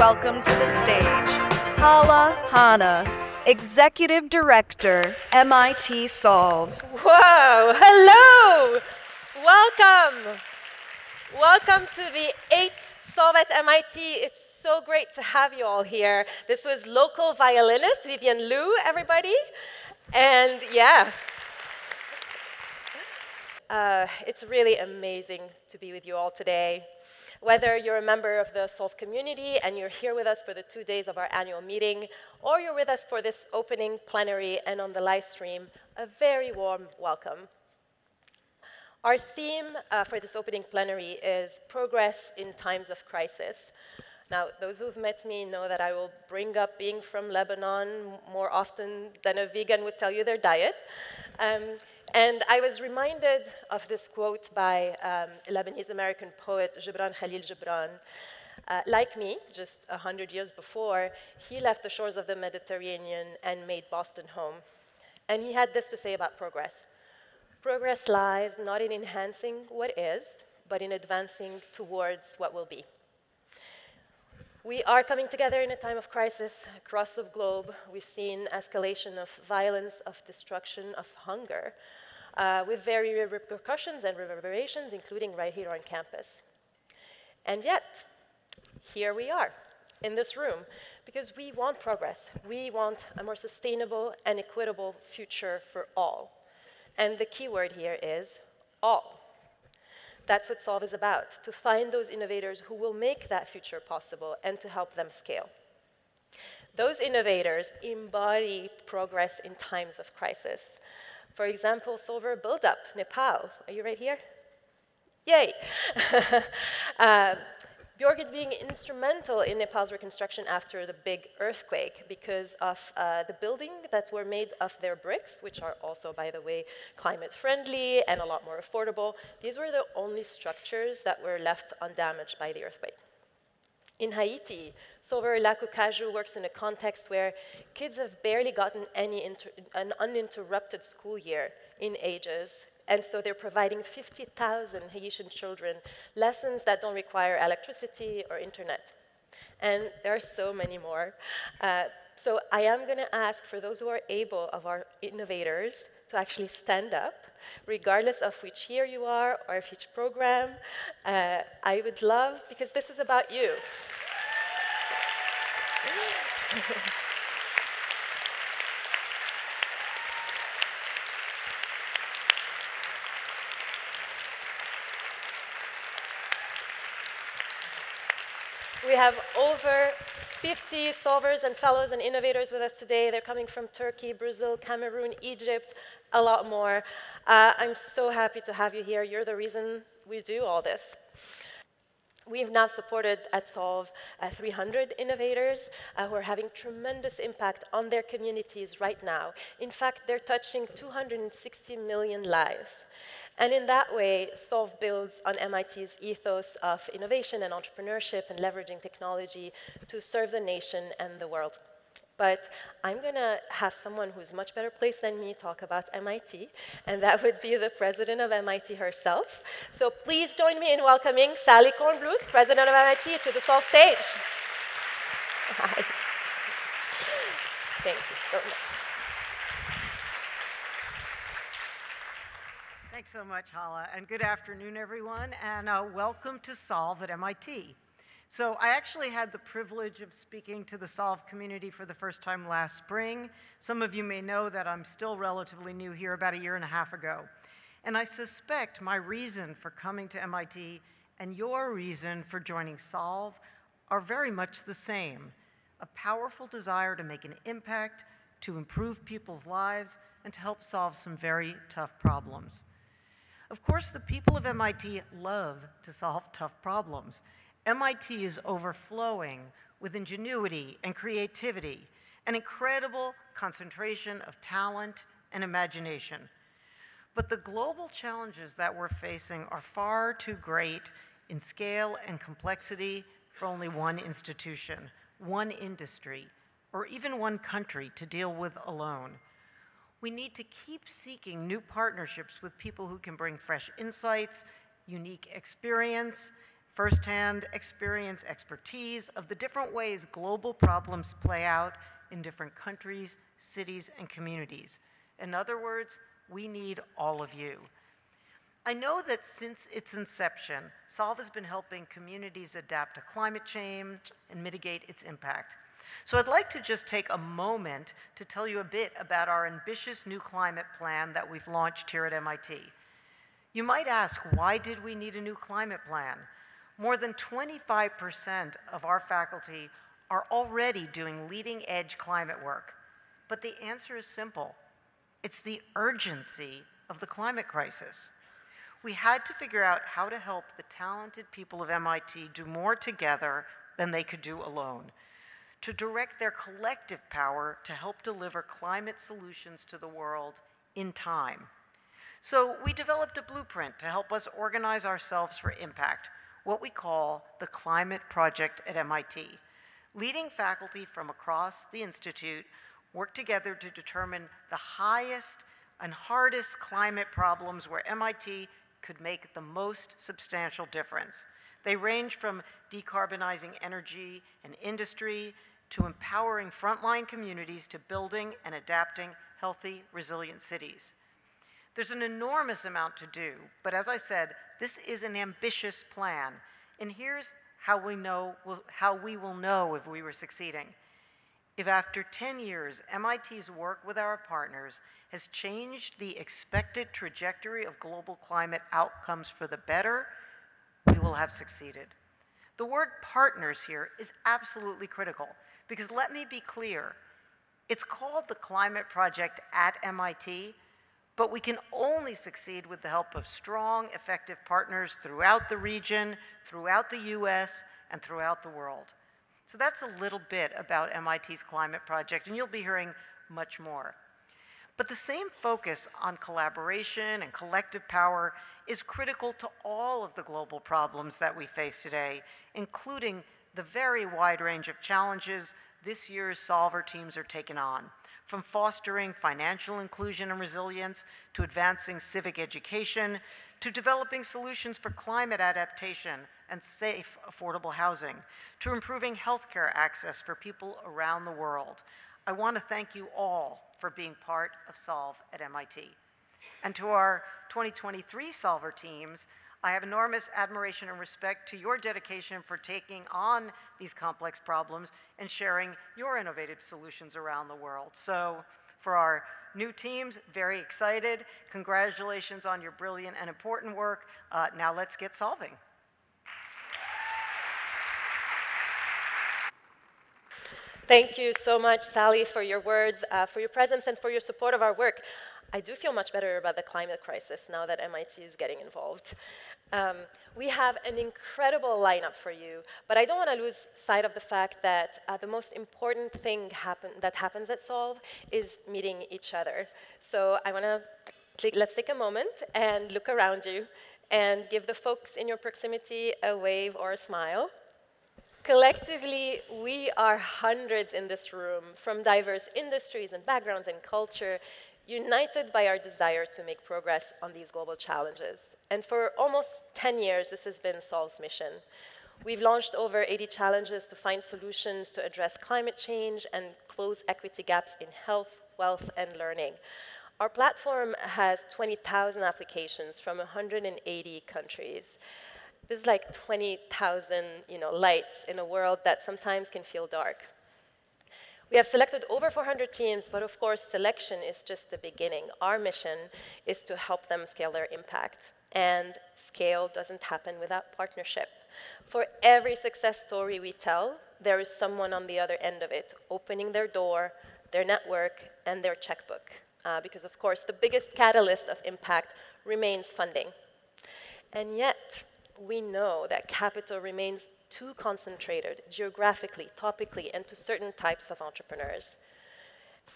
welcome to the stage Hala Hanna, Executive Director, MIT Solve. Whoa, hello! Welcome! Welcome to the 8th Solve at MIT. It's so great to have you all here. This was local violinist Vivian Liu, everybody. And yeah. It's really amazing to be with you all today. Whether you're a member of the Solve community and you're here with us for the 2 days of our annual meeting, or you're with us for this opening plenary and on the live stream, a very warm welcome. Our theme for this opening plenary is progress in times of crisis. Now, those who've met me know that I will bring up being from Lebanon more often than a vegan would tell you their diet. And I was reminded of this quote by Lebanese-American poet Gibran Khalil Gibran. Like me, just 100 years before, he left the shores of the Mediterranean and made Boston home. And he had this to say about progress. Progress lies not in enhancing what is, but in advancing towards what will be. We are coming together in a time of crisis across the globe. We've seen escalation of violence, of destruction, of hunger, with varied repercussions and reverberations, including right here on campus. And yet, here we are in this room, because we want progress. We want a more sustainable and equitable future for all. And the key word here is all. That's what Solve is about, to find those innovators who will make that future possible and to help them scale. Those innovators embody progress in times of crisis. For example, Solver Build Up, Nepal. Are you right here? Yay! Bjorg is being instrumental in Nepal's reconstruction after the big earthquake because of the building that were made of their bricks, which are also, by the way, climate friendly and a lot more affordable. These were the only structures that were left undamaged by the earthquake. In Haiti, Solver Laku Kaju works in a context where kids have barely gotten an uninterrupted school year in ages. And so they're providing 50,000 Haitian children lessons that don't require electricity or internet. And there are so many more. So I am going to ask for those who are able of our innovators to actually stand up, regardless of which year you are or of which program. I would love, because this is about you. We have over 50 solvers and fellows and innovators with us today. They're coming from Turkey, Brazil, Cameroon, Egypt, a lot more. I'm so happy to have you here. You're the reason we do all this. We've now supported at Solve 300 innovators who are having tremendous impact on their communities right now. In fact, they're touching 260 million lives. And in that way, Solve builds on MIT's ethos of innovation and entrepreneurship and leveraging technology to serve the nation and the world. But I'm going to have someone who's much better placed than me talk about MIT, and that would be the president of MIT herself. So please join me in welcoming Sally Kornbluth, president of MIT, to the Solve stage. Hi. Thank you so much. Thanks so much, Hala, and good afternoon, everyone, and welcome to Solve at MIT. So I actually had the privilege of speaking to the Solve community for the first time last spring. Some of you may know that I'm still relatively new here, about 1.5 years ago. And I suspect my reason for coming to MIT and your reason for joining Solve are very much the same. A powerful desire to make an impact, to improve people's lives, and to help solve some very tough problems. Of course, the people of MIT love to solve tough problems. MIT is overflowing with ingenuity and creativity, an incredible concentration of talent and imagination. But the global challenges that we're facing are far too great in scale and complexity for only one institution, one industry, or even one country to deal with alone. We need to keep seeking new partnerships with people who can bring fresh insights, unique experience, firsthand experience, expertise of the different ways global problems play out in different countries, cities, and communities. In other words, we need all of you. I know that since its inception, SOLVE has been helping communities adapt to climate change and mitigate its impact. So I'd like to just take a moment to tell you a bit about our ambitious new climate plan that we've launched here at MIT. You might ask, why did we need a new climate plan? More than 25% of our faculty are already doing leading-edge climate work. But the answer is simple. It's the urgency of the climate crisis. We had to figure out how to help the talented people of MIT do more together than they could do alone, to direct their collective power to help deliver climate solutions to the world in time. So we developed a blueprint to help us organize ourselves for impact, what we call the Climate Project at MIT. Leading faculty from across the Institute work together to determine the highest and hardest climate problems where MIT could make the most substantial difference. They range from decarbonizing energy and industry to empowering frontline communities to building and adapting healthy, resilient cities. There's an enormous amount to do, but as I said, this is an ambitious plan, and here's how we will know if we were succeeding. If after 10 years, MIT's work with our partners has changed the expected trajectory of global climate outcomes for the better, we will have succeeded. The word partners here is absolutely critical, because let me be clear, it's called the Climate Project at MIT, but we can only succeed with the help of strong, effective partners throughout the region, throughout the US, and throughout the world. So that's a little bit about MIT's Climate Project, and you'll be hearing much more. But the same focus on collaboration and collective power is critical to all of the global problems that we face today, including the very wide range of challenges this year's Solver teams are taking on, from fostering financial inclusion and resilience, to advancing civic education, to developing solutions for climate adaptation and safe, affordable housing, to improving healthcare access for people around the world. I want to thank you all for being part of SOLVE at MIT. And to our 2023 Solver teams, I have enormous admiration and respect to your dedication for taking on these complex problems and sharing your innovative solutions around the world. So for our new teams, very excited. Congratulations on your brilliant and important work. Now let's get solving. Thank you so much, Sally, for your words, for your presence, and for your support of our work. I do feel much better about the climate crisis now that MIT is getting involved. We have an incredible lineup for you, but I don't want to lose sight of the fact that the most important thing that happens at Solve is meeting each other. So I want to, let's take a moment and look around you and give the folks in your proximity a wave or a smile. Collectively, we are hundreds in this room from diverse industries and backgrounds and culture, united by our desire to make progress on these global challenges. And for almost 10 years, this has been Solve's mission. We've launched over 80 challenges to find solutions to address climate change and close equity gaps in health, wealth, and learning. Our platform has 20,000 applications from 180 countries. This is like 20,000 lights in a world that sometimes can feel dark. We have selected over 400 teams, but of course, selection is just the beginning. Our mission is to help them scale their impact. And scale doesn't happen without partnership. For every success story we tell, there is someone on the other end of it, opening their door, their network, and their checkbook. Because of course, the biggest catalyst of impact remains funding. And yet, we know that capital remains too concentrated geographically, topically, and to certain types of entrepreneurs.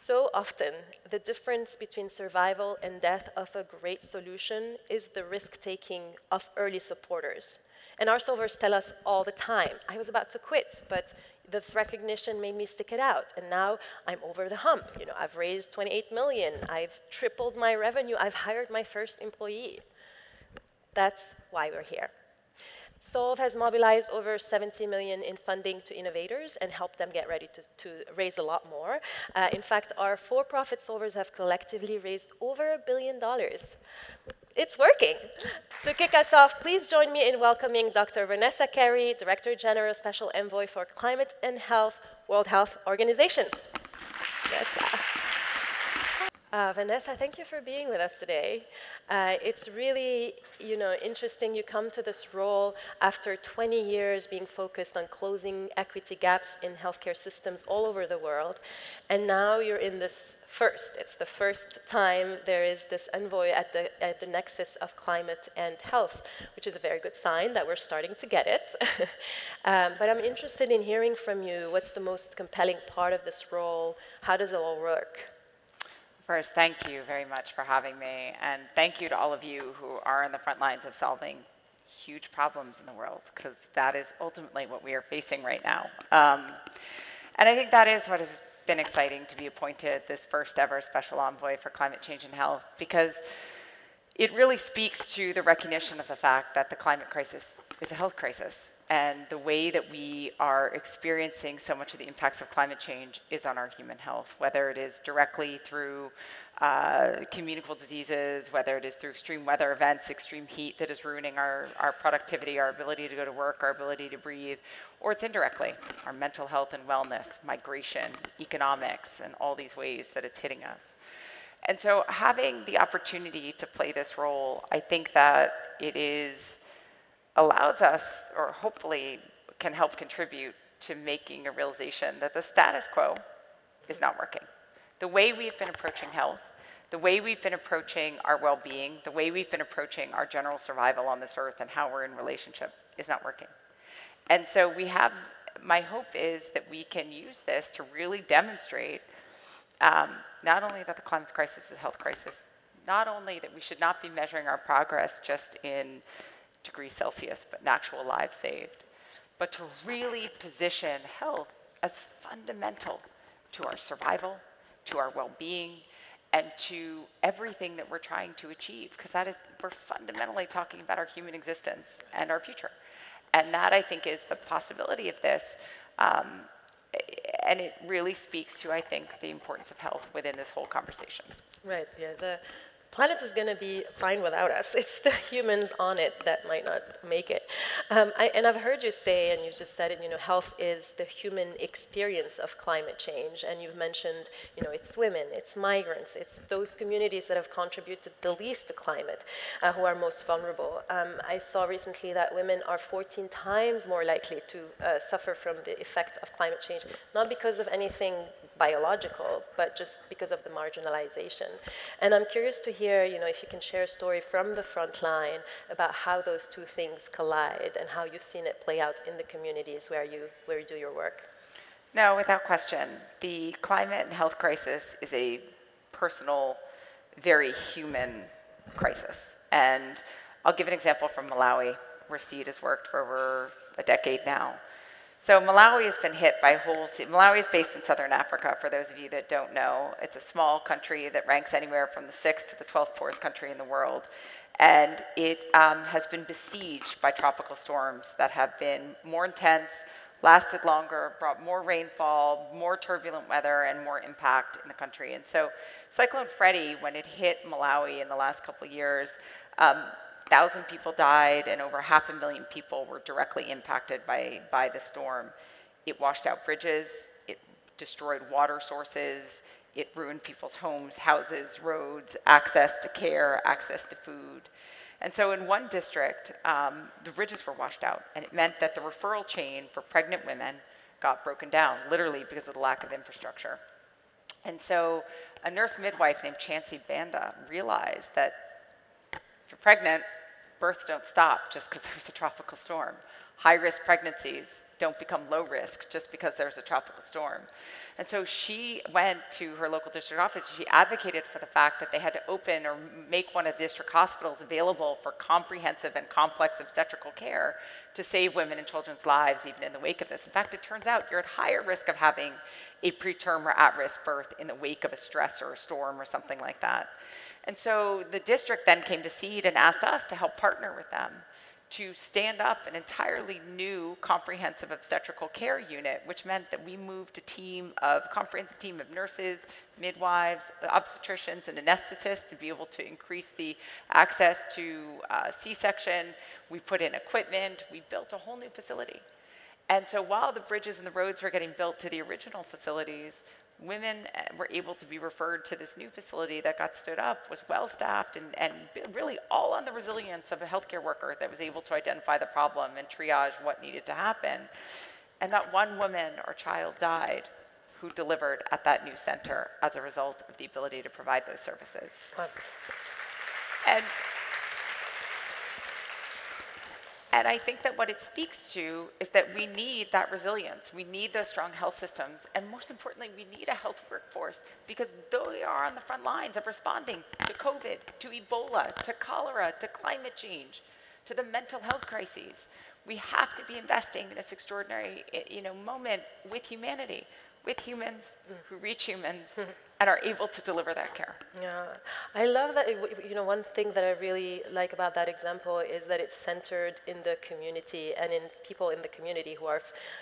So often, the difference between survival and death of a great solution is the risk-taking of early supporters. And our solvers tell us all the time, I was about to quit, but this recognition made me stick it out, and now I'm over the hump. I've raised 28 million, I've tripled my revenue, I've hired my first employee. That's why we're here. Solve has mobilized over 70 million in funding to innovators and helped them get ready to raise a lot more. In fact, our for-profit solvers have collectively raised over $1 billion. It's working. To kick us off, please join me in welcoming Dr. Vanessa Kerry, Director General Special Envoy for Climate and Health, World Health Organization. Vanessa, thank you for being with us today. It's really, interesting. You come to this role after 20 years being focused on closing equity gaps in healthcare systems all over the world, and now you're in this first. It's the first time there is this envoy at the nexus of climate and health, which is a very good sign that we're starting to get it. But I'm interested in hearing from you. What's the most compelling part of this role? How does it all work? First, thank you very much for having me, and thank you to all of you who are in the front lines of solving huge problems in the world, because that is ultimately what we are facing right now. And I think that is what has been exciting to be appointed this first ever Special Envoy for Climate Change and Health, because it really speaks to the recognition of the fact that the climate crisis is a health crisis. And the way that we are experiencing so much of the impacts of climate change is on our human health, whether it is directly through communicable diseases, whether it is through extreme weather events, extreme heat that is ruining our productivity, our ability to go to work, our ability to breathe, or it's indirectly, our mental health and wellness, migration, economics, and all these ways that it's hitting us. And so having the opportunity to play this role, I think that it allows us, or hopefully can help contribute to making a realization that the status quo is not working. The way we've been approaching health, the way we've been approaching our well-being, the way we've been approaching our general survival on this earth and how we're in relationship is not working. And so my hope is that we can use this to really demonstrate not only that the climate crisis is a health crisis, not only that we should not be measuring our progress just in degrees Celsius, but in actual lives saved, but to really position health as fundamental to our survival, to our well-being, and to everything that we're trying to achieve, because we're fundamentally talking about our human existence and our future. And that, I think, is the possibility of this. And it really speaks to, I think, the importance of health within this whole conversation. Right, yeah. The planet is going to be fine without us. It's the humans on it that might not make it. And I've heard you say, and you just said it, health is the human experience of climate change. And you've mentioned, it's women, it's migrants, it's those communities that have contributed the least to climate who are most vulnerable. I saw recently that women are 14 times more likely to suffer from the effects of climate change, not because of anything biological, but just because of the marginalization. And I'm curious to hear, if you can share a story from the front line about how those two things collide and how you've seen it play out in the communities where you do your work. No, without question. The climate and health crisis is a personal, very human crisis. And I'll give an example from Malawi, where Saeed has worked for over a decade now. So Malawi has been hit by Malawi is based in southern Africa, for those of you that don't know. It's a small country that ranks anywhere from the 6th to the 12th poorest country in the world. And it has been besieged by tropical storms that have been more intense, lasted longer, brought more rainfall, more turbulent weather, and more impact in the country. And so Cyclone Freddie, when it hit Malawi in the last couple of years, 1,000 people died, and over 500,000 people were directly impacted by the storm. It washed out bridges, it destroyed water sources, it ruined people's homes, houses, roads, access to care, access to food. And so in one district, the bridges were washed out, and it meant that the referral chain for pregnant women got broken down, literally because of the lack of infrastructure. And so a nurse midwife named Chancy Banda realized that if you're pregnant, births don't stop just because there's a tropical storm. High-risk pregnancies don't become low risk just because there's a tropical storm. And so she went to her local district office. She advocated for the fact that they had to open or make one of the district hospitals available for comprehensive and complex obstetrical care to save women and children's lives even in the wake of this. In fact, it turns out you're at higher risk of having a preterm or at-risk birth in the wake of a stress or a storm or something like that. And so the district then came to Saeed and asked us to help partner with them to stand up an entirely new comprehensive obstetrical care unit, which meant that we moved a comprehensive team of nurses, midwives, obstetricians, and anesthetists to be able to increase the access to C-section. We put in equipment. We built a whole new facility. And so while the bridges and the roads were getting built to the original facilities, women were able to be referred to this new facility that got stood up, was well-staffed, and really all on the resilience of a healthcare worker that was able to identify the problem and triage what needed to happen. And not one woman or child died who delivered at that new center as a result of the ability to provide those services. And I think that what it speaks to is that we need that resilience. We need those strong health systems. And most importantly, we need a health workforce, because they are on the front lines of responding to COVID, to Ebola, to cholera, to climate change, to the mental health crises. We have to be investing in this extraordinary moment with humanity, with humans who reach humans and are able to deliver that care. Yeah, I love that. One thing that I really like about that example is that it's centered in the community and in people in the community who are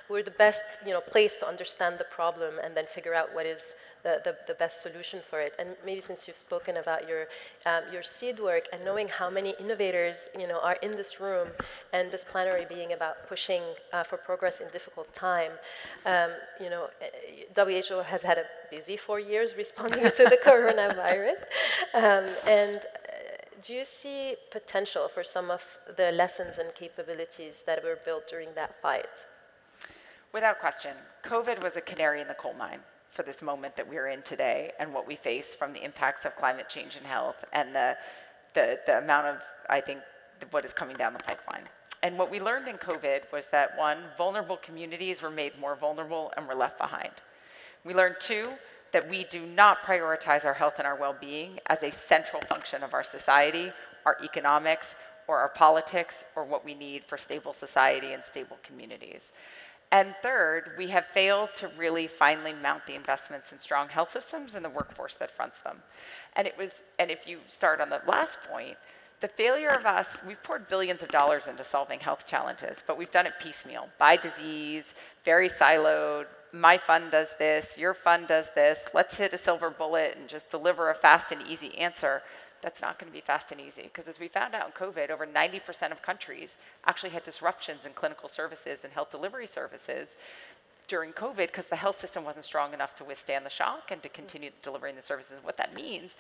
the best, place to understand the problem and then figure out what is the best solution for it. And maybe since you've spoken about your seed work and knowing how many innovators are in this room, and this plenary being about pushing for progress in difficult time, WHO has had a busy 4 years responding to the coronavirus. Do you see potential for some of the lessons and capabilities that were built during that fight? Without question, COVID was a canary in the coal mine for this moment that we're in today and what we face from the impacts of climate change and health and the amount of, I think, what is coming down the pipeline. And what we learned in COVID was that, one, vulnerable communities were made more vulnerable and were left behind. We learned, two, that we do not prioritize our health and our well-being as a central function of our society, our economics, or our politics, or what we need for stable society and stable communities. And third, we have failed to really finally mount the investments in strong health systems and the workforce that fronts them. And if you start on the last point, the failure of us, we've poured billions of dollars into solving health challenges, but we've done it piecemeal, by disease, very siloed. My fund does this, your fund does this, let's hit a silver bullet and just deliver a fast and easy answer. That's not going to be fast and easy, because as we found out in COVID, over 90% of countries actually had disruptions in clinical services and health delivery services during COVID because the health system wasn't strong enough to withstand the shock and to continue delivering the services. What that means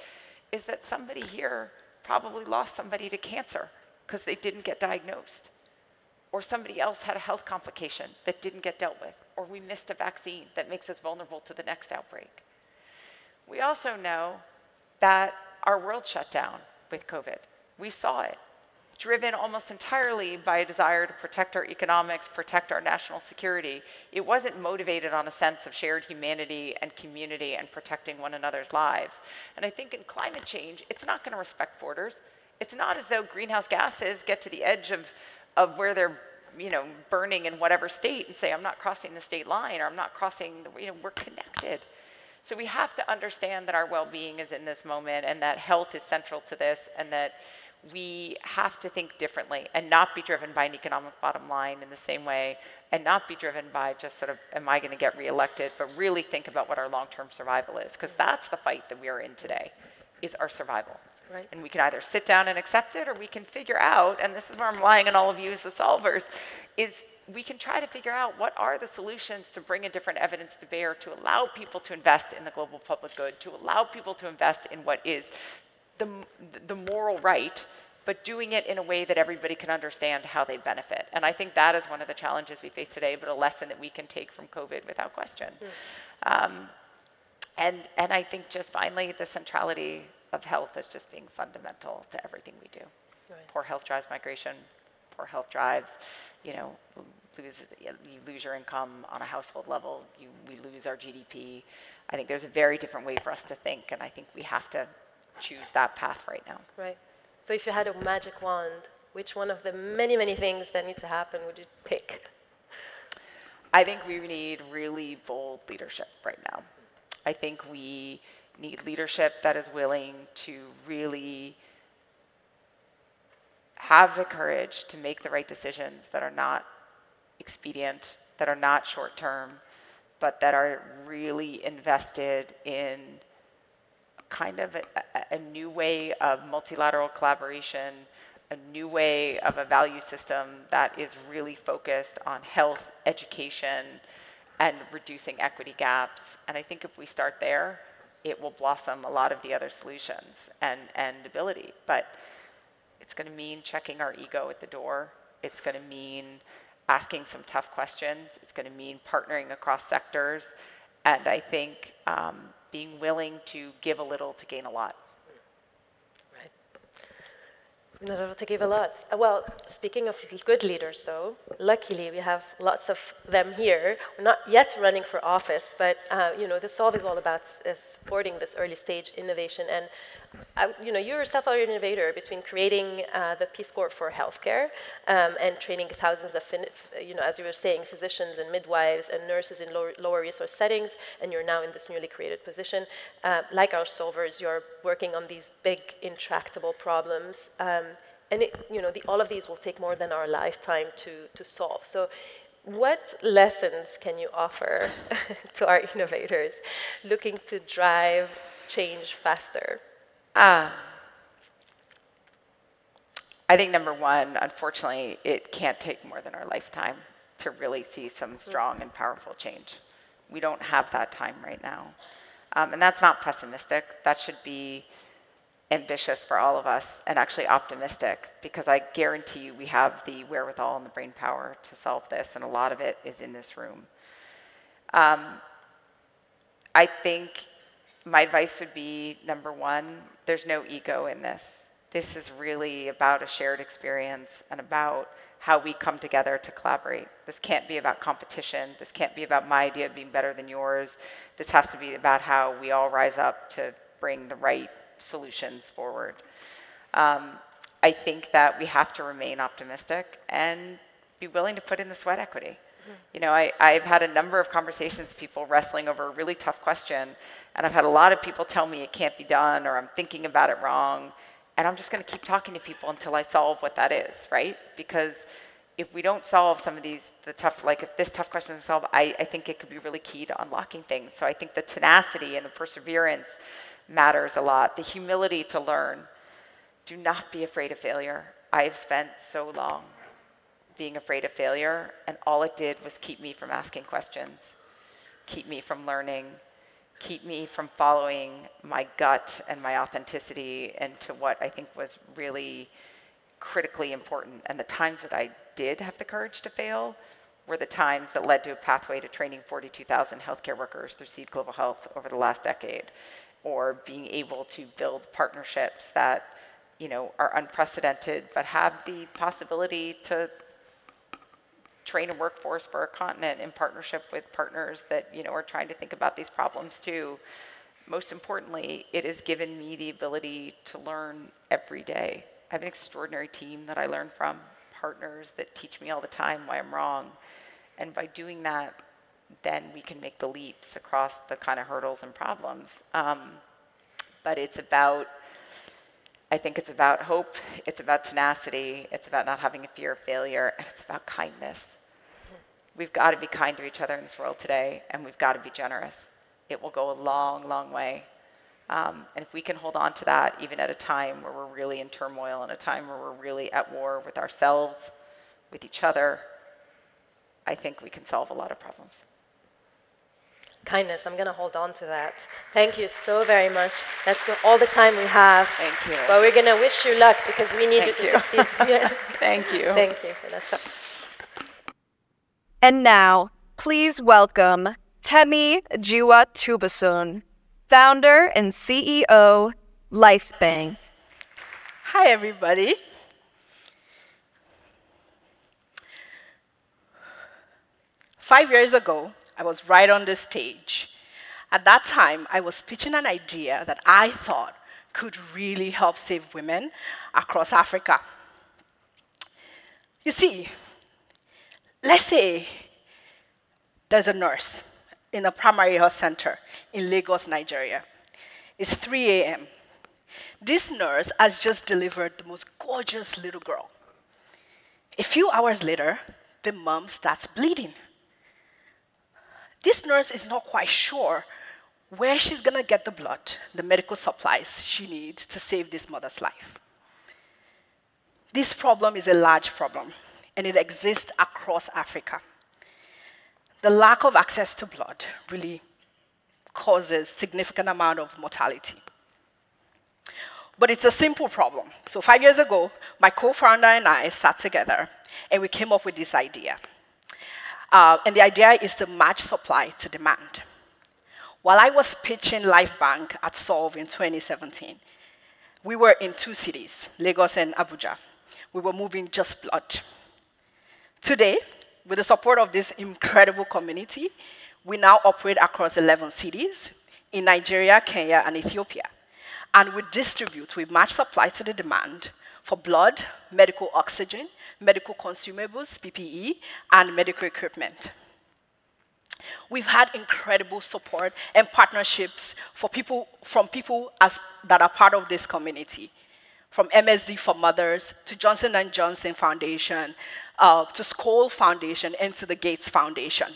is that somebody here probably lost somebody to cancer because they didn't get diagnosed, or somebody else had a health complication that didn't get dealt with, or we missed a vaccine that makes us vulnerable to the next outbreak. We also know that our world shut down with COVID. We saw it, driven almost entirely by a desire to protect our economics, protect our national security. It wasn't motivated on a sense of shared humanity and community and protecting one another's lives. And I think in climate change, it's not going to respect borders. It's not as though greenhouse gases get to the edge of where they're burning in whatever state and say, I'm not crossing the state line, or I'm not crossing, we're connected. So we have to understand that our well-being is in this moment, and that health is central to this, and that we have to think differently and not be driven by an economic bottom line in the same way, and not be driven by just sort of, am I going to get reelected, but really think about what our long-term survival is, because that's the fight that we are in today, is our survival. Right. And we can either sit down and accept it, or we can figure out, and this is where I'm relying on all of you as the solvers, is we can try to figure out what are the solutions to bring a different evidence to bear, to allow people to invest in the global public good, to allow people to invest in what is the moral right, but doing it in a way that everybody can understand how they benefit. And I think that is one of the challenges we face today, but a lesson that we can take from COVID without question. And I think just finally, the centrality of health as just being fundamental to everything we do. Right. Poor health drives migration. Poor health drives, you lose your income on a household level. We lose our GDP. I think there's a very different way for us to think, and I think we have to choose that path right now. Right. So if you had a magic wand, which one of the many, many things that need to happen would you pick? I think we need really bold leadership right now. I think we need leadership that is willing to really have the courage to make the right decisions that are not expedient, that are not short-term, but that are really invested in kind of a new way of multilateral collaboration, a new way of a value system that is really focused on health, education, and reducing equity gaps. And I think if we start there, it will blossom a lot of the other solutions and ability. But it's going to mean checking our ego at the door. It's going to mean asking some tough questions. It's going to mean partnering across sectors. And I think being willing to give a little to gain a lot. Right. Not able to give a lot. Well, speaking of good leaders, though, luckily we have lots of them here. We're not yet running for office, but you know, the Solve is all about supporting this early stage innovation. And you know, you yourself are an innovator between creating the Peace Corps for healthcare and training thousands of, you know, as you were saying, physicians and midwives and nurses in lower resource settings, and you're now in this newly created position. Like our solvers, you're working on these big, intractable problems. And you know, all of these will take more than our lifetime to solve. So what lessons can you offer to our innovators looking to drive change faster? I think number one, unfortunately, it can't take more than our lifetime to really see some strong and powerful change. We don't have that time right now. And that's not pessimistic. That should be ambitious for all of us and actually optimistic, because I guarantee you we have the wherewithal and the brain power to solve this, and a lot of it is in this room. I think my advice would be, number one, there's no ego in this. This is really about a shared experience and about how we come together to collaborate. This can't be about competition. This can't be about my idea being better than yours. This has to be about how we all rise up to bring the right solutions forward. I think that we have to remain optimistic and be willing to put in the sweat equity. You know, I've had a number of conversations with people wrestling over a really tough question, and I've had a lot of people tell me it can't be done or I'm thinking about it wrong, and I'm just going to keep talking to people until I solve what that is, right? Because if we don't solve some of these, if this tough question is solved, I think it could be really key to unlocking things. So I think the tenacity and the perseverance matters a lot. The humility to learn. Do not be afraid of failure. I've spent so long being afraid of failure, and all it did was keep me from asking questions, keep me from learning, keep me from following my gut and my authenticity into what I think was really critically important. And the times that I did have the courage to fail were the times that led to a pathway to training 42,000 healthcare workers through Seed Global Health over the last decade, or being able to build partnerships that, you know, are unprecedented but have the possibility to train a workforce for a continent in partnership with partners that, you know, are trying to think about these problems too. Most importantly, it has given me the ability to learn every day. I have an extraordinary team that I learn from, partners that teach me all the time why I'm wrong. And by doing that, then we can make the leaps across the kind of hurdles and problems. But it's about, I think it's about hope, it's about tenacity, it's about not having a fear of failure, and it's about kindness. We've got to be kind to each other in this world today, and we've got to be generous. It will go a long, long way. And if we can hold on to that, even at a time where we're really in turmoil, and a time where we're really at war with ourselves, with each other, I think we can solve a lot of problems. Kindness, I'm going to hold on to that. Thank you so very much. That's all the time we have. Thank you. But we're going to wish you luck because we need you to succeed. Thank you. Thank you, Vanessa. And now, please welcome Temie Gita-Tubosum, founder and CEO, LifeBank. Hi, everybody. Five years ago, I was right on this stage. At that time, I was pitching an idea that I thought could really help save women across Africa. You see, let's say there's a nurse in a primary health center in Lagos, Nigeria. It's 3 a.m. This nurse has just delivered the most gorgeous little girl. A few hours later, the mom starts bleeding. This nurse is not quite sure where she's going to get the blood, the medical supplies she needs to save this mother's life. This problem is a large problem, and it exists across Africa. The lack of access to blood really causes significant amount of mortality. But it's a simple problem. So 5 years ago, my co-founder and I sat together, and we came up with this idea. And the idea is to match supply to demand. While I was pitching Life Bank at Solve in 2017, we were in 2 cities, Lagos and Abuja. We were moving just blood. Today, with the support of this incredible community, we now operate across 11 cities in Nigeria, Kenya, and Ethiopia. And we match supply to the demand for blood, medical oxygen, medical consumables, PPE, and medical equipment. We've had incredible support and partnerships from people that are part of this community, from MSD for Mothers to Johnson & Johnson Foundation, to Skoll Foundation, and to the Gates Foundation.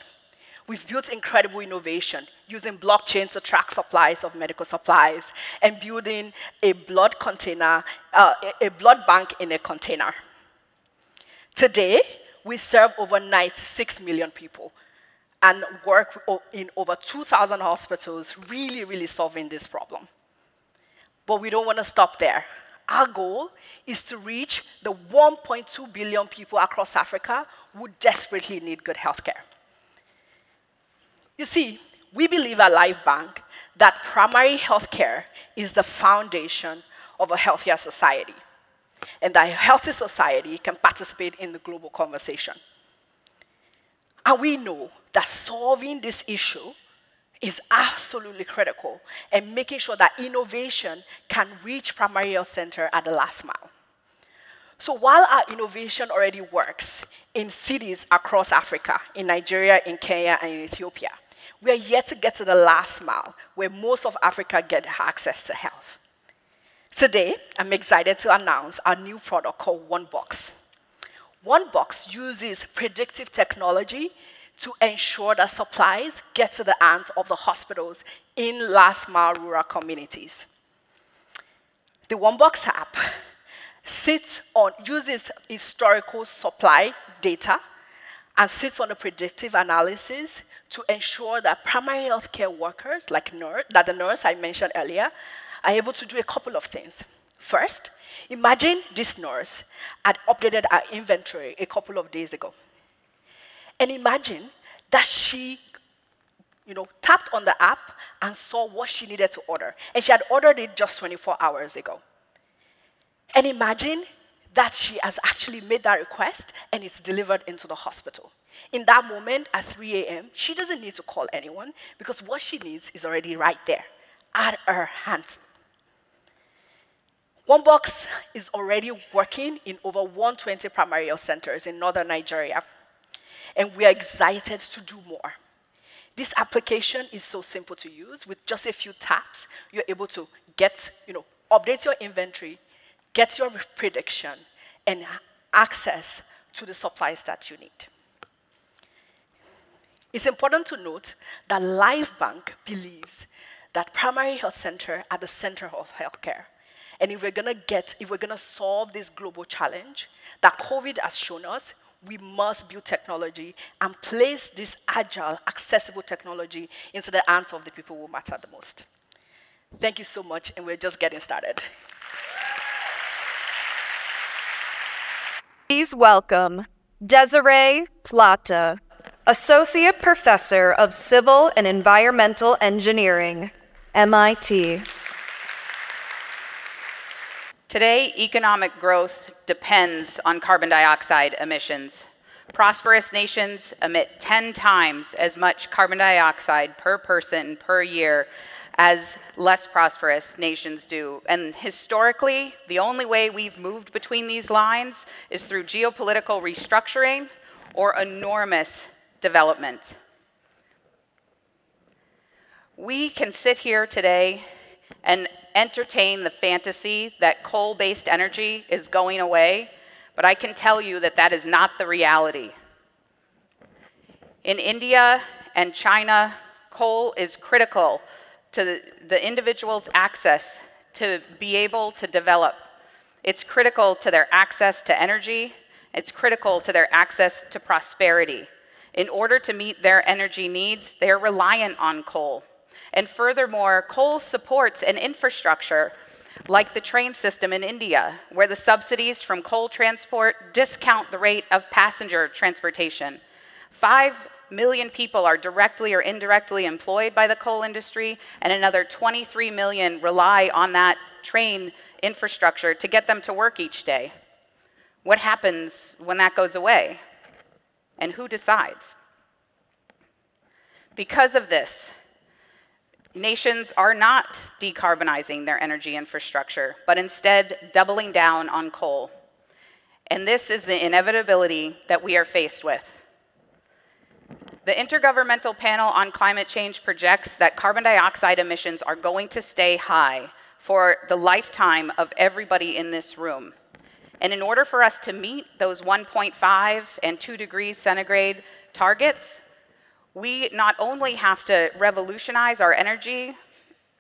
We've built incredible innovation using blockchain to track supplies of medical supplies and building a blood container, a blood bank in a container. Today, we serve over 96 million people and work in over 2,000 hospitals, really solving this problem. But we don't want to stop there. Our goal is to reach the 1.2 billion people across Africa who desperately need good healthcare. You see, we believe at Life Bank that primary healthcare is the foundation of a healthier society, and that a healthy society can participate in the global conversation. And we know that solving this issue is absolutely critical, and making sure that innovation can reach primary health center at the last mile. So while our innovation already works in cities across Africa, in Nigeria, in Kenya, and in Ethiopia, we are yet to get to the last mile, where most of Africa get access to health. Today, I'm excited to announce our new product called OneBox. OneBox uses predictive technology to ensure that supplies get to the hands of the hospitals in last-mile rural communities. The OneBox app uses historical supply data and sits on a predictive analysis to ensure that primary healthcare workers, like the nurse I mentioned earlier, are able to do a couple of things. First, imagine this nurse had updated her inventory a couple of days ago. And imagine that she tapped on the app and saw what she needed to order. And she had ordered it just 24 hours ago. And imagine that she has actually made that request and it's delivered into the hospital. In that moment, at 3 a.m., she doesn't need to call anyone because what she needs is already right there, at her hands. OneBox is already working in over 120 primary health centers in northern Nigeria, and we are excited to do more. This application is so simple to use. With just a few taps, you're able to update your inventory, get your prediction, and access to the supplies that you need. It's important to note that Life Bank believes that primary health centers are the center of healthcare. And if we're going to solve this global challenge that COVID has shown us, we must build technology and place this agile, accessible technology into the hands of the people who matter the most. Thank you so much, and we're just getting started. Please welcome Desiree Plata, Associate Professor of Civil and Environmental Engineering, MIT. Today, economic growth depends on carbon dioxide emissions. Prosperous nations emit 10 times as much carbon dioxide per person per year as less prosperous nations do. And historically, the only way we've moved between these lines is through geopolitical restructuring or enormous development. We can sit here today and entertain the fantasy that coal-based energy is going away, But I can tell you that that is not the reality. In India and China, coal is critical to the individual's access to be able to develop. It's critical to their access to energy. It's critical to their access to prosperity. In order to meet their energy needs, they are reliant on coal. And furthermore, coal supports an infrastructure like the train system in India, where the subsidies from coal transport discount the rate of passenger transportation. 5 million people are directly or indirectly employed by the coal industry, and another 23 million rely on that train infrastructure to get them to work each day. What happens when that goes away? And who decides? Because of this, nations are not decarbonizing their energy infrastructure, but instead doubling down on coal. And this is the inevitability that we are faced with. The Intergovernmental Panel on Climate Change projects that carbon dioxide emissions are going to stay high for the lifetime of everybody in this room. And in order for us to meet those 1.5 and 2 degrees centigrade targets, we not only have to revolutionize our energy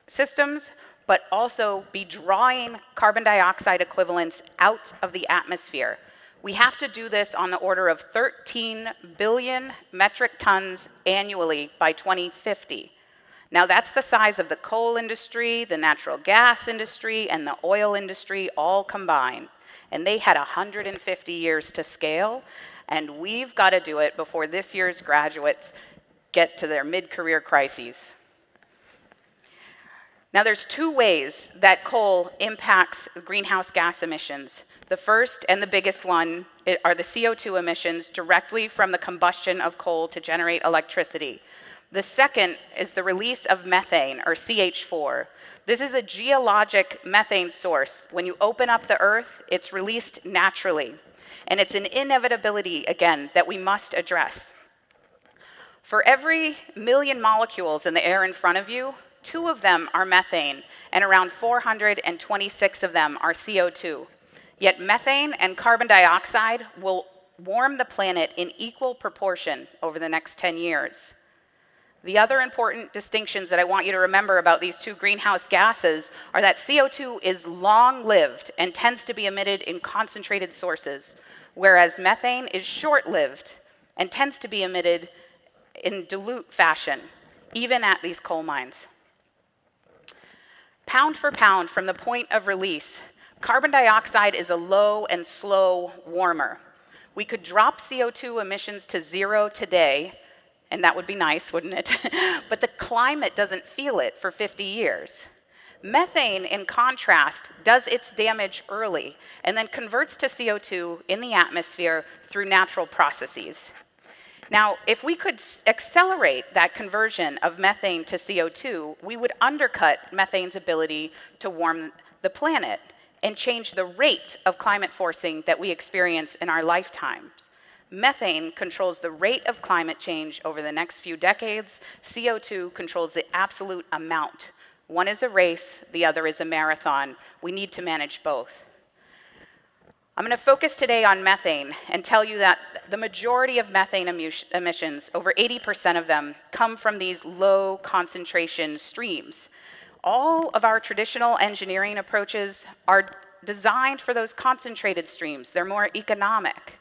systems, but also be drawing carbon dioxide equivalents out of the atmosphere. We have to do this on the order of 13 billion metric tons annually by 2050. Now that's the size of the coal industry, the natural gas industry, and the oil industry all combined. And they had 150 years to scale, and we've got to do it before this year's graduates get to their mid-career crises. Now there's 2 ways that coal impacts greenhouse gas emissions. The first and the biggest one are the CO2 emissions directly from the combustion of coal to generate electricity. The second is the release of methane, or CH4. This is a geologic methane source. When you open up the earth, it's released naturally. And it's an inevitability, again, that we must address. For every million molecules in the air in front of you, 2 of them are methane, and around 426 of them are CO2. Yet methane and carbon dioxide will warm the planet in equal proportion over the next 10 years. The other important distinctions that I want you to remember about these 2 greenhouse gases are that CO2 is long-lived and tends to be emitted in concentrated sources, whereas methane is short-lived and tends to be emitted in dilute fashion, even at these coal mines. Pound for pound from the point of release, carbon dioxide is a low and slow warmer. We could drop CO2 emissions to 0 today, and that would be nice, wouldn't it? But the climate doesn't feel it for 50 years. Methane, in contrast, does its damage early and then converts to CO2 in the atmosphere through natural processes. Now, if we could accelerate that conversion of methane to CO2, we would undercut methane's ability to warm the planet and change the rate of climate forcing that we experience in our lifetimes. Methane controls the rate of climate change over the next few decades. CO2 controls the absolute amount. One is a race, the other is a marathon. We need to manage both. I'm going to focus today on methane and tell you that the majority of methane emissions, over 80% of them, come from these low concentration streams. All of our traditional engineering approaches are designed for those concentrated streams. They're more economic.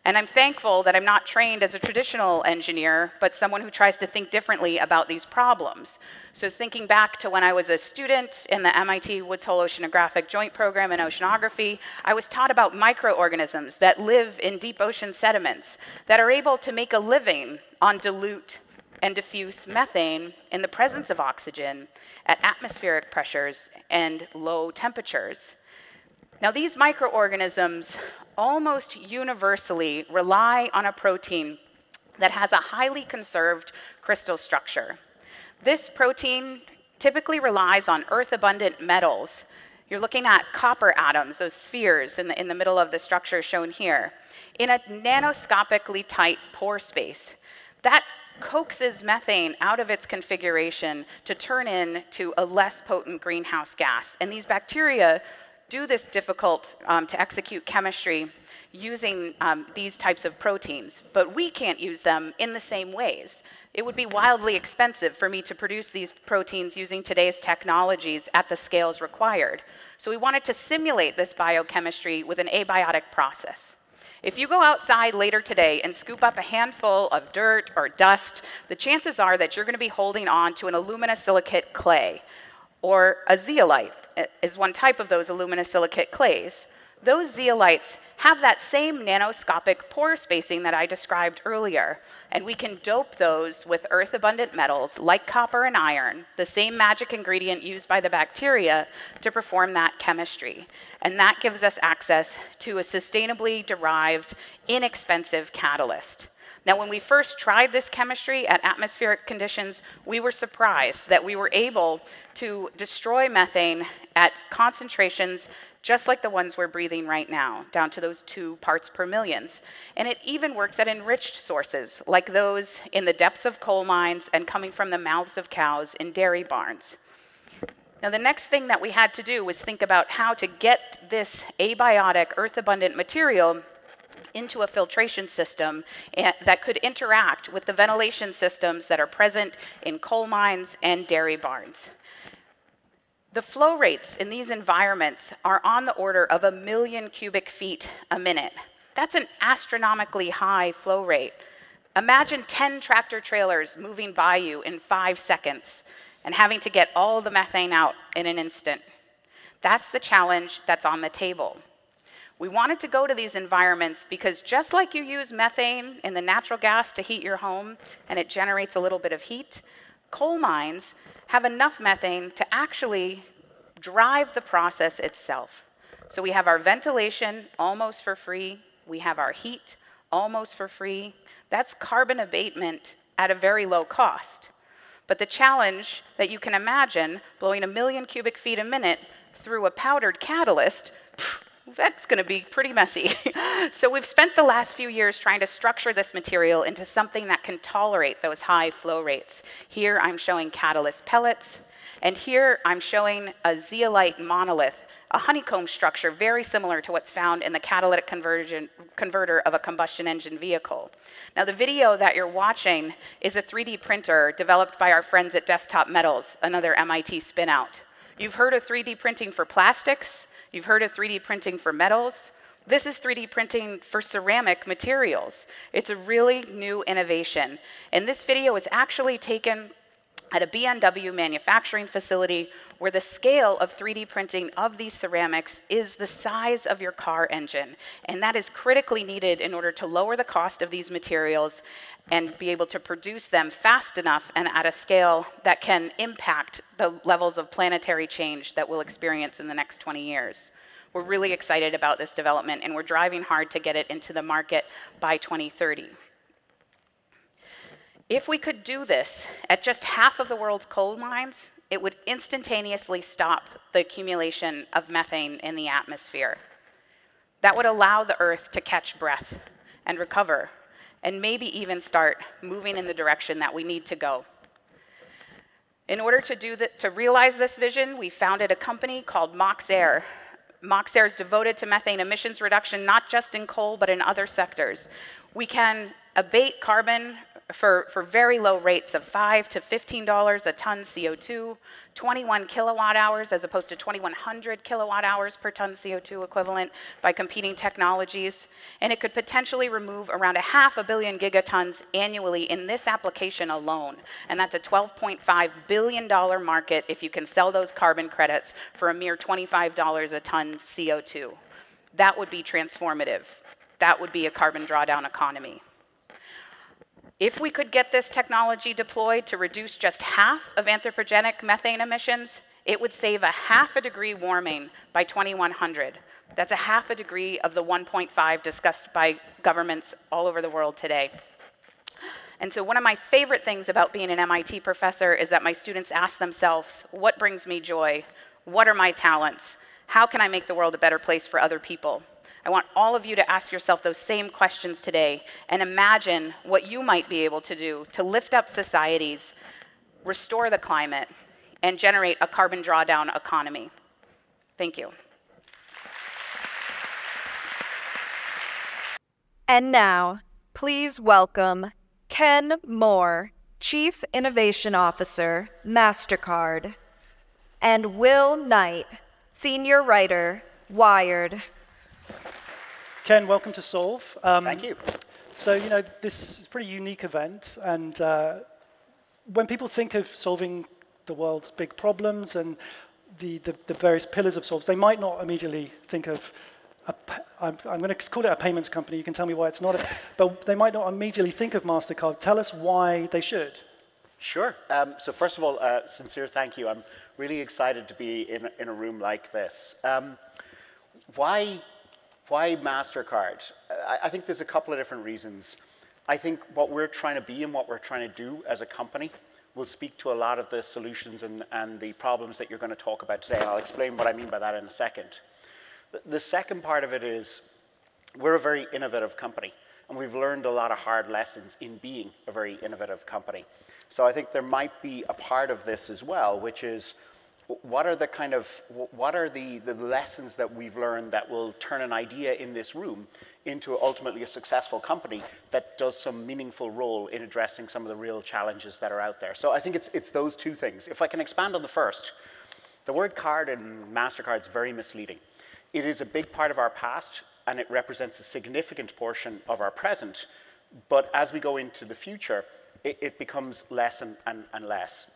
And I'm thankful that I'm not trained as a traditional engineer, but someone who tries to think differently about these problems. So thinking back to when I was a student in the MIT Woods Hole Oceanographic Joint Program in Oceanography, I was taught about microorganisms that live in deep ocean sediments that are able to make a living on dilute and diffuse methane in the presence of oxygen at atmospheric pressures and low temperatures. Now, these microorganisms almost universally rely on a protein that has a highly conserved crystal structure. This protein typically relies on earth-abundant metals. You're looking at copper atoms, those spheres in the middle of the structure shown here, in a nanoscopically tight pore space. That coaxes methane out of its configuration to turn into a less potent greenhouse gas. And these bacteria do this difficult to execute chemistry using these types of proteins, but we can't use them in the same ways. It would be wildly expensive for me to produce these proteins using today's technologies at the scales required. So we wanted to simulate this biochemistry with an abiotic process. If you go outside later today and scoop up a handful of dirt or dust, the chances are that you're going to be holding on to an aluminosilicate clay, or a zeolite is one type of those aluminosilicate clays. Those zeolites have that same nanoscopic pore spacing that I described earlier, and we can dope those with earth-abundant metals like copper and iron, the same magic ingredient used by the bacteria to perform that chemistry. And that gives us access to a sustainably derived, inexpensive catalyst. Now, when we first tried this chemistry at atmospheric conditions, we were surprised that we were able to destroy methane at concentrations just like the ones we're breathing right now, down to those 2 parts per million. And it even works at enriched sources, like those in the depths of coal mines and coming from the mouths of cows in dairy barns. Now, the next thing that we had to do was think about how to get this abiotic, earth-abundant material into a filtration system that could interact with the ventilation systems that are present in coal mines and dairy barns. The flow rates in these environments are on the order of 1 million cubic feet a minute. That's an astronomically high flow rate. Imagine 10 tractor trailers moving by you in 5 seconds and having to get all the methane out in an instant. That's the challenge that's on the table. We wanted to go to these environments because just like you use methane in the natural gas to heat your home and it generates a little bit of heat, coal mines have enough methane to actually drive the process itself. So we have our ventilation almost for free. We have our heat almost for free. That's carbon abatement at a very low cost. But the challenge that you can imagine, blowing 1 million cubic feet a minute through a powdered catalyst, that's going to be pretty messy. So we've spent the last few years trying to structure this material into something that can tolerate those high flow rates. Here I'm showing catalyst pellets, and here I'm showing a zeolite monolith, a honeycomb structure very similar to what's found in the catalytic converter of a combustion engine vehicle. Now, the video that you're watching is a 3D printer developed by our friends at Desktop Metals, another MIT spin-out. You've heard of 3D printing for plastics. You've heard of 3D printing for metals. This is 3D printing for ceramic materials. It's a really new innovation. And this video was actually taken at a BMW manufacturing facility where the scale of 3D printing of these ceramics is the size of your car engine. And that is critically needed in order to lower the cost of these materials and be able to produce them fast enough and at a scale that can impact the levels of planetary change that we'll experience in the next 20 years. We're really excited about this development, and we're driving hard to get it into the market by 2030. If we could do this at just half of the world's coal mines, it would instantaneously stop the accumulation of methane in the atmosphere. That would allow the Earth to catch breath and recover, and maybe even start moving in the direction that we need to go. In order to realize this vision, we founded a company called MoxAir. MoxAir is devoted to methane emissions reduction, not just in coal, but in other sectors. We can abate carbon for very low rates of $5 to $15 a ton CO2, 21 kilowatt hours as opposed to 2,100 kilowatt hours per ton CO2 equivalent by competing technologies. And it could potentially remove around 500 million gigatons annually in this application alone. And that's a $12.5 billion market if you can sell those carbon credits for a mere $25 a ton CO2. That would be transformative. That would be a carbon drawdown economy. If we could get this technology deployed to reduce just half of anthropogenic methane emissions, it would save 0.5 degree warming by 2100. That's 0.5 degree of the 1.5 discussed by governments all over the world today. And so one of my favorite things about being an MIT professor is that my students ask themselves, what brings me joy? What are my talents? How can I make the world a better place for other people? I want all of you to ask yourself those same questions today and imagine what you might be able to do to lift up societies, restore the climate, and generate a carbon drawdown economy. Thank you. And now, please welcome Ken Moore, Chief Innovation Officer, MasterCard, and Will Knight, Senior Writer, Wired. Ken, welcome to Solve. Thank you. So, this is a pretty unique event, and when people think of solving the world's big problems and the various pillars of Solve, they might not immediately think of, I'm going to call it a payments company, you can tell me why it's not, but they might not immediately think of MasterCard. Tell us why they should. Sure. So first of all, sincere thank you. I'm really excited to be in a room like this. Why MasterCard? I think there's a couple of different reasons. I think what we're trying to be and what we're trying to do as a company will speak to a lot of the solutions and the problems that you're going to talk about today. And I'll explain what I mean by that in a second. The second part of it is we're a very innovative company, and we've learned a lot of hard lessons in being a very innovative company. So I think there might be a part of this as well, which is what are the lessons that we've learned that will turn an idea in this room into ultimately a successful company that does some meaningful role in addressing some of the real challenges that are out there. So I think it's those two things. If I can expand on the first, the word card in MasterCard is very misleading. It is a big part of our past, and it represents a significant portion of our present. But as we go into the future, it becomes less and less.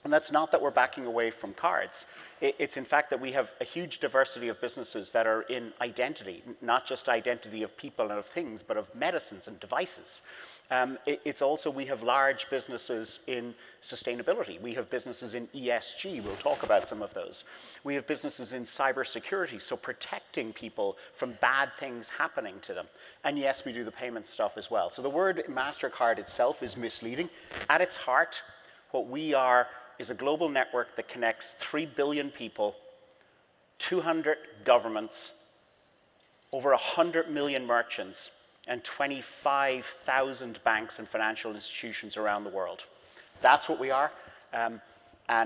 And that's not that we're backing away from cards. It's in fact that we have a huge diversity of businesses that are in identity, not just identity of people and of things, but of medicines and devices. It's also, we have large businesses in sustainability. We have businesses in ESG. We'll talk about some of those. We have businesses in cybersecurity, so protecting people from bad things happening to them. And yes, we do the payment stuff as well. So the word MasterCard itself is misleading. At its heart, what we are is a global network that connects 3 billion people, 200 governments, over 100 million merchants, and 25,000 banks and financial institutions around the world. That's what we are, and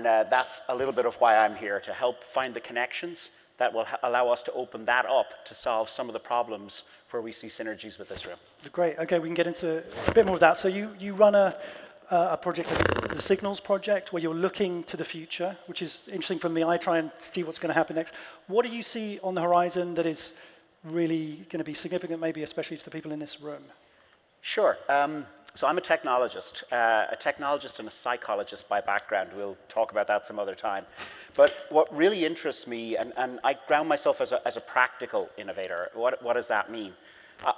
that's a little bit of why I'm here, to help find the connections that will allow us to open that up to solve some of the problems where we see synergies with this room. Great. Okay, we can get into a bit more of that. So you run a project, the Signals project, where you're looking to the future, which is interesting for me. I try and see what's going to happen next. What do you see on the horizon that is really going to be significant, maybe especially to the people in this room? Sure. So I'm a technologist and a psychologist by background. We'll talk about that some other time. But what really interests me, and I ground myself as a practical innovator. What does that mean?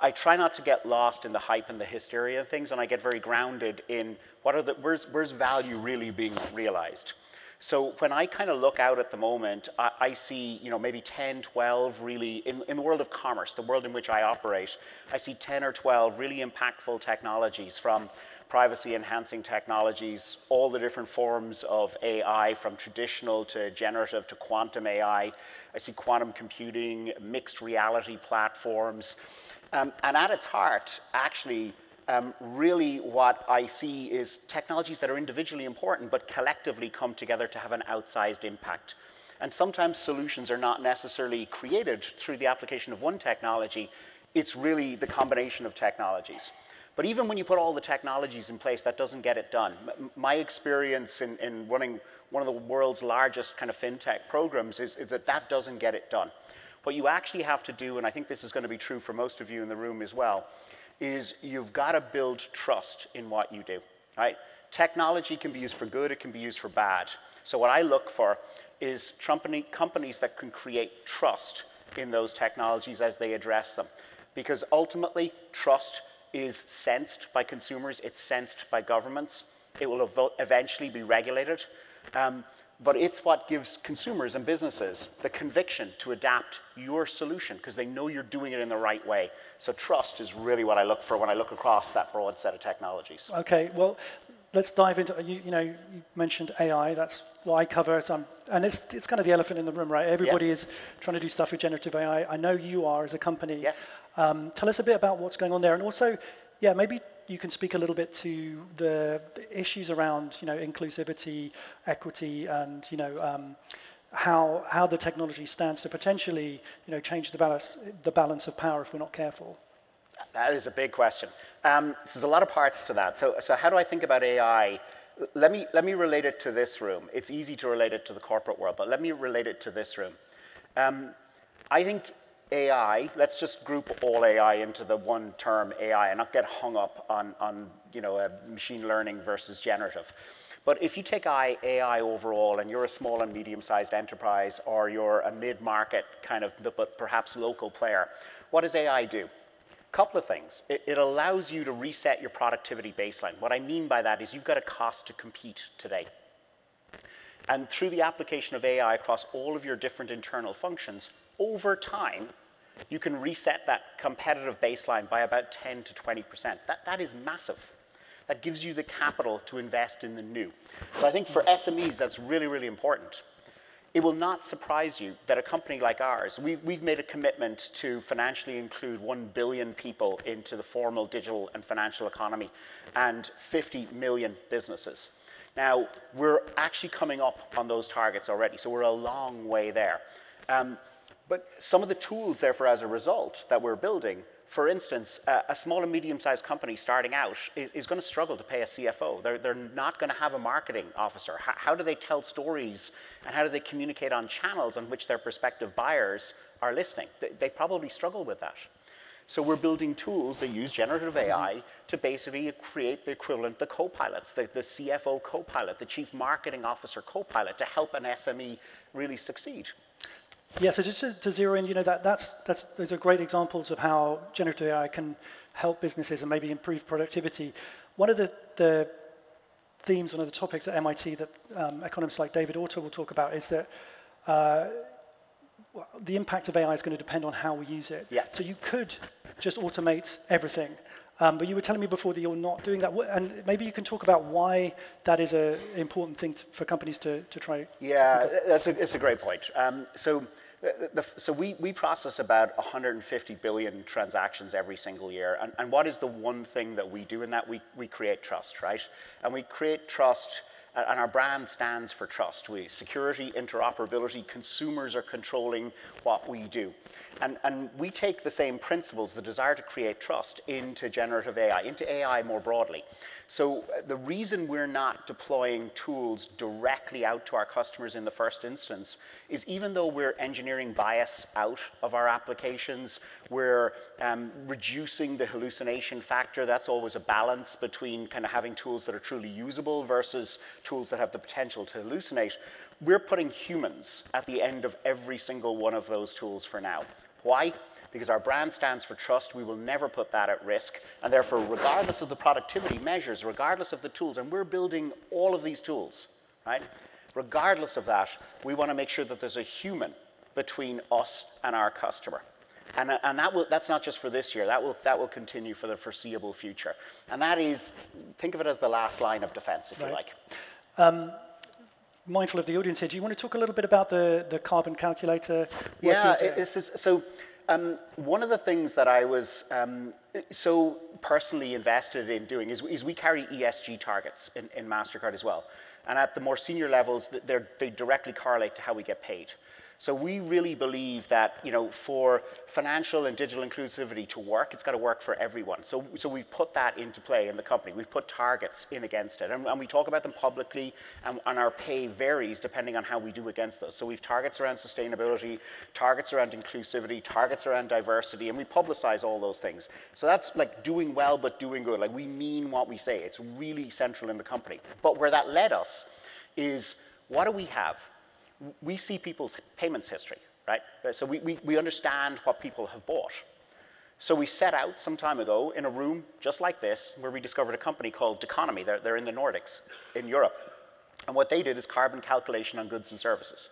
I try not to get lost in the hype and the hysteria of things, and I get very grounded in where's value really being realized. So when I kind of look out at the moment, I see maybe 10, 12 really, in the world of commerce, the world in which I operate, I see 10 or 12 really impactful technologies, from privacy enhancing technologies, all the different forms of AI, from traditional to generative to quantum AI. I see quantum computing, mixed reality platforms. And at its heart, actually, really what I see is technologies that are individually important, but collectively come together to have an outsized impact. And sometimes solutions are not necessarily created through the application of one technology. It's really the combination of technologies. But even when you put all the technologies in place, that doesn't get it done. My experience in running one of the world's largest kind of fintech programs is that doesn't get it done. What you actually have to do, and I think this is going to be true for most of you in the room as well, is you've got to build trust in what you do, right? Technology can be used for good, it can be used for bad. So what I look for is companies that can create trust in those technologies as they address them. Because ultimately, trust is sensed by consumers, it's sensed by governments, it will eventually be regulated. But it's what gives consumers and businesses the conviction to adapt your solution, because they know you're doing it in the right way. So trust is really what I look for when I look across that broad set of technologies. Okay, well, let's dive into, you mentioned AI, that's what I cover, and it's kind of the elephant in the room, right? Everybody is trying to do stuff with generative AI. I know you are as a company. Yes. Tell us a bit about what's going on there, and also, maybe you can speak a little bit to the issues around, inclusivity, equity, and how the technology stands to potentially, change the balance of power if we're not careful. That is a big question. So there's a lot of parts to that. So how do I think about AI? Let me relate it to this room. It's easy to relate it to the corporate world, but let me relate it to this room. I think AI, let's just group all AI into the one term AI and not get hung up on machine learning versus generative. But if you take AI overall and you're a small and medium-sized enterprise or you're a mid-market kind of, but perhaps local player, what does AI do? Couple of things. It allows you to reset your productivity baseline. What I mean by that is you've got a cost to compete today. And through the application of AI across all of your different internal functions, over time, you can reset that competitive baseline by about 10 to 20%. That is massive. That gives you the capital to invest in the new. So I think for SMEs, that's really, really important. It will not surprise you that a company like ours, we've made a commitment to financially include 1 billion people into the formal digital and financial economy and 50 million businesses. Now, we're actually coming up on those targets already, so we're a long way there. But some of the tools, therefore, as a result that we're building, for instance, a small and medium-sized company starting out is going to struggle to pay a CFO. They're not going to have a marketing officer. How do they tell stories and how do they communicate on channels on which their prospective buyers are listening? They probably struggle with that. So we're building tools that use generative AI to basically create the equivalent, the co-pilots, the CFO co-pilot, the chief marketing officer co-pilot to help an SME really succeed. Yeah, so just to zero in, those are great examples of how generative AI can help businesses and maybe improve productivity. One of the themes, one of the topics at MIT that economists like David Autor will talk about is that the impact of AI is going to depend on how we use it. Yeah. So you could just automate everything, but you were telling me before that you're not doing that, and maybe you can talk about why that is an important thing for companies to try. Yeah, it's a great point. So we process about 150 billion transactions every single year, and what is the one thing that we do in that? We create trust, right? And we create trust, and our brand stands for trust. Security, interoperability, consumers are controlling what we do. And we take the same principles, the desire to create trust, into generative AI, into AI more broadly. So the reason we're not deploying tools directly out to our customers in the first instance is even though we're engineering bias out of our applications, we're reducing the hallucination factor. That's always a balance between kind of having tools that are truly usable versus tools that have the potential to hallucinate. We're putting humans at the end of every single one of those tools for now. Why? Because our brand stands for trust. We will never put that at risk. And therefore, regardless of the productivity measures, regardless of the tools, and we're building all of these tools, right? Regardless of that, we want to make sure that there's a human between us and our customer. And that's not just for this year. That will continue for the foreseeable future. And that is, think of it as the last line of defense, if you like. Mindful of the audience here, do you want to talk a little bit about the carbon calculator? Yeah, one of the things that I was so personally invested in doing is we carry ESG targets in MasterCard as well. And at the more senior levels, they directly correlate to how we get paid. So we really believe that, for financial and digital inclusivity to work, it's got to work for everyone. So we've put that into play in the company. We've put targets in against it. And we talk about them publicly, and our pay varies depending on how we do against those. So we've targets around sustainability, targets around inclusivity, targets around diversity, and we publicize all those things. So that's like doing well, but doing good. Like we mean what we say. It's really central in the company. But where that led us is, what do we have? We see people's payments history, right? So we understand what people have bought. So we set out some time ago in a room just like this, where we discovered a company called Economy. They're in the Nordics, in Europe. And what they did is carbon calculation on goods and services.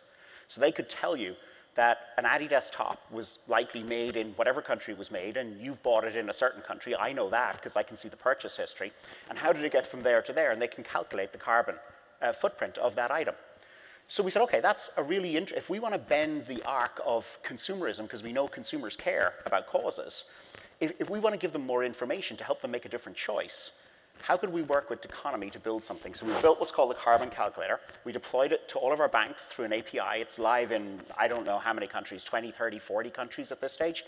So they could tell you that an Adidas top was likely made in whatever country it was made, and you've bought it in a certain country. I know that because I can see the purchase history. And how did it get from there to there? And they can calculate the carbon footprint of that item. So we said, okay, that's a really if we want to bend the arc of consumerism, because we know consumers care about causes, if we want to give them more information to help them make a different choice, how could we work with the economy to build something? So we built what's called the carbon calculator. We deployed it to all of our banks through an API. It's live in, I don't know how many countries, 20, 30, 40 countries at this stage,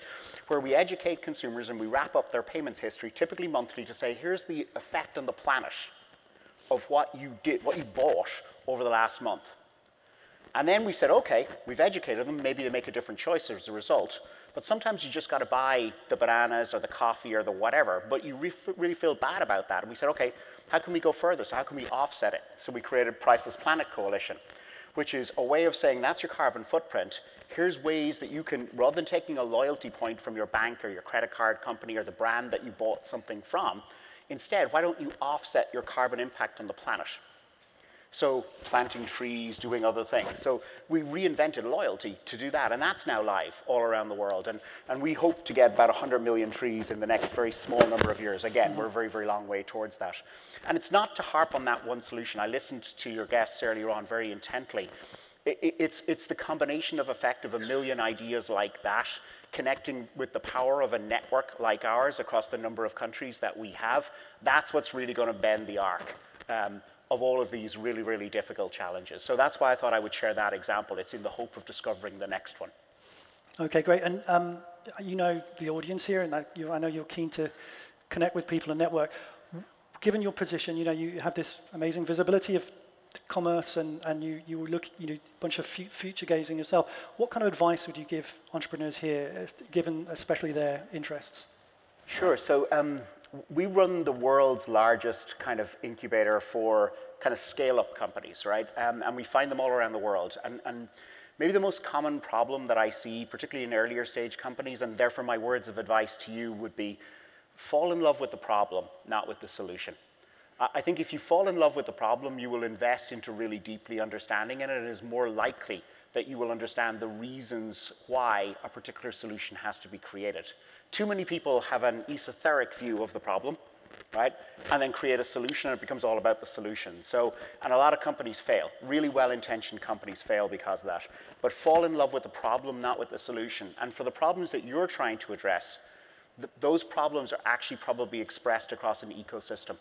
where we educate consumers and we wrap up their payments history, typically monthly, to say, here's the effect on the planet of what you did, what you bought over the last month. And then we said, okay, we've educated them, maybe they make a different choice as a result, but sometimes you just got to buy the bananas or the coffee or the whatever, but you really feel bad about that. And we said, okay, how can we go further? So how can we offset it? So we created Priceless Planet Coalition, which is a way of saying that's your carbon footprint. Here's ways that you can, rather than taking a loyalty point from your bank or your credit card company or the brand that you bought something from, instead, why don't you offset your carbon impact on the planet? So planting trees, doing other things. So we reinvented loyalty to do that, and that's now live all around the world. And we hope to get about 100 million trees in the next very small number of years. Again, we're a very, very long way towards that. And it's not to harp on that one solution. I listened to your guests earlier on very intently. It's the combination of effect of a million ideas like that, connecting with the power of a network like ours across the number of countries that we have. That's what's really going to bend the arc of all of these really, really difficult challenges. So that's why I thought I would share that example. It's in the hope of discovering the next one. Okay, great. And you know the audience here, and I know you're keen to connect with people and network. Given your position, you know, you have this amazing visibility of commerce, and you look, you know, a bunch of future gazing yourself. What kind of advice would you give entrepreneurs here, given especially their interests? Sure. So we run the world's largest kind of incubator for kind of scale-up companies, right? And we find them all around the world. And maybe the most common problem that I see, particularly in earlier stage companies, and therefore my words of advice to you would be, fall in love with the problem, not with the solution. I think if you fall in love with the problem, you will invest into really deeply understanding it, and it is more likely that you will understand the reasons why a particular solution has to be created. Too many people have an esoteric view of the problem, right? And then create a solution, and it becomes all about the solution. So, and a lot of companies fail. Really well-intentioned companies fail because of that. But fall in love with the problem, not with the solution. And for the problems that you're trying to address, those problems are actually probably expressed across an ecosystem.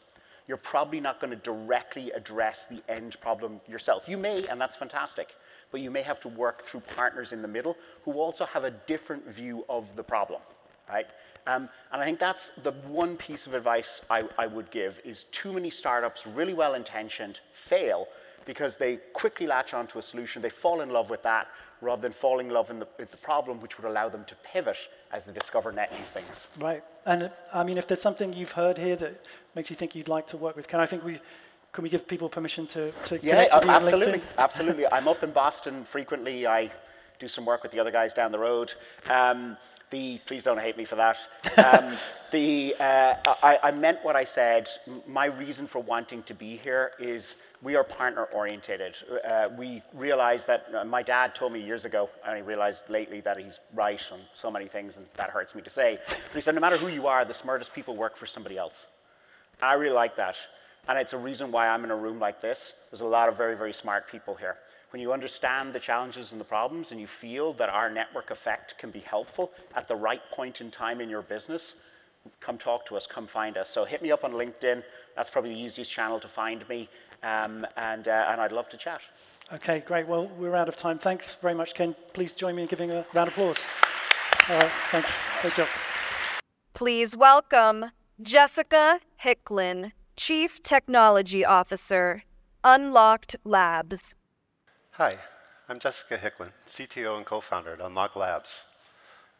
You're probably not going to directly address the end problem yourself. You may, and that's fantastic, but you may have to work through partners in the middle who also have a different view of the problem, right? And I think that's the one piece of advice I would give is too many startups, really well-intentioned, fail because they quickly latch onto a solution, they fall in love with that, rather than falling in love with the problem, which would allow them to pivot as they discover net new things. Right, and I mean, if there's something you've heard here that makes you think you'd like to work with, can we give people permission to connect with you on LinkedIn? Absolutely. I'm up in Boston frequently. I do some work with the other guys down the road. Please don't hate me for that. I meant what I said. My reason for wanting to be here is we are partner orientated. We realized that my dad told me years ago, and I realized lately that he's right on so many things, and that hurts me to say. But he said, no matter who you are, the smartest people work for somebody else. And I really like that. And it's a reason why I'm in a room like this. There's a lot of very, very smart people here. When you understand the challenges and the problems and you feel that our network effect can be helpful at the right point in time in your business, come talk to us, come find us. So hit me up on LinkedIn. That's probably the easiest channel to find me. And I'd love to chat. Okay, great. Well, we're out of time. Thanks very much, Ken. Please join me in giving a round of applause. All right, thanks. Great job. Please welcome Jessica Hicklin, Chief Technology Officer, Unlocked Labs. Hi, I'm Jessica Hicklin, CTO and co-founder at Unlock Labs.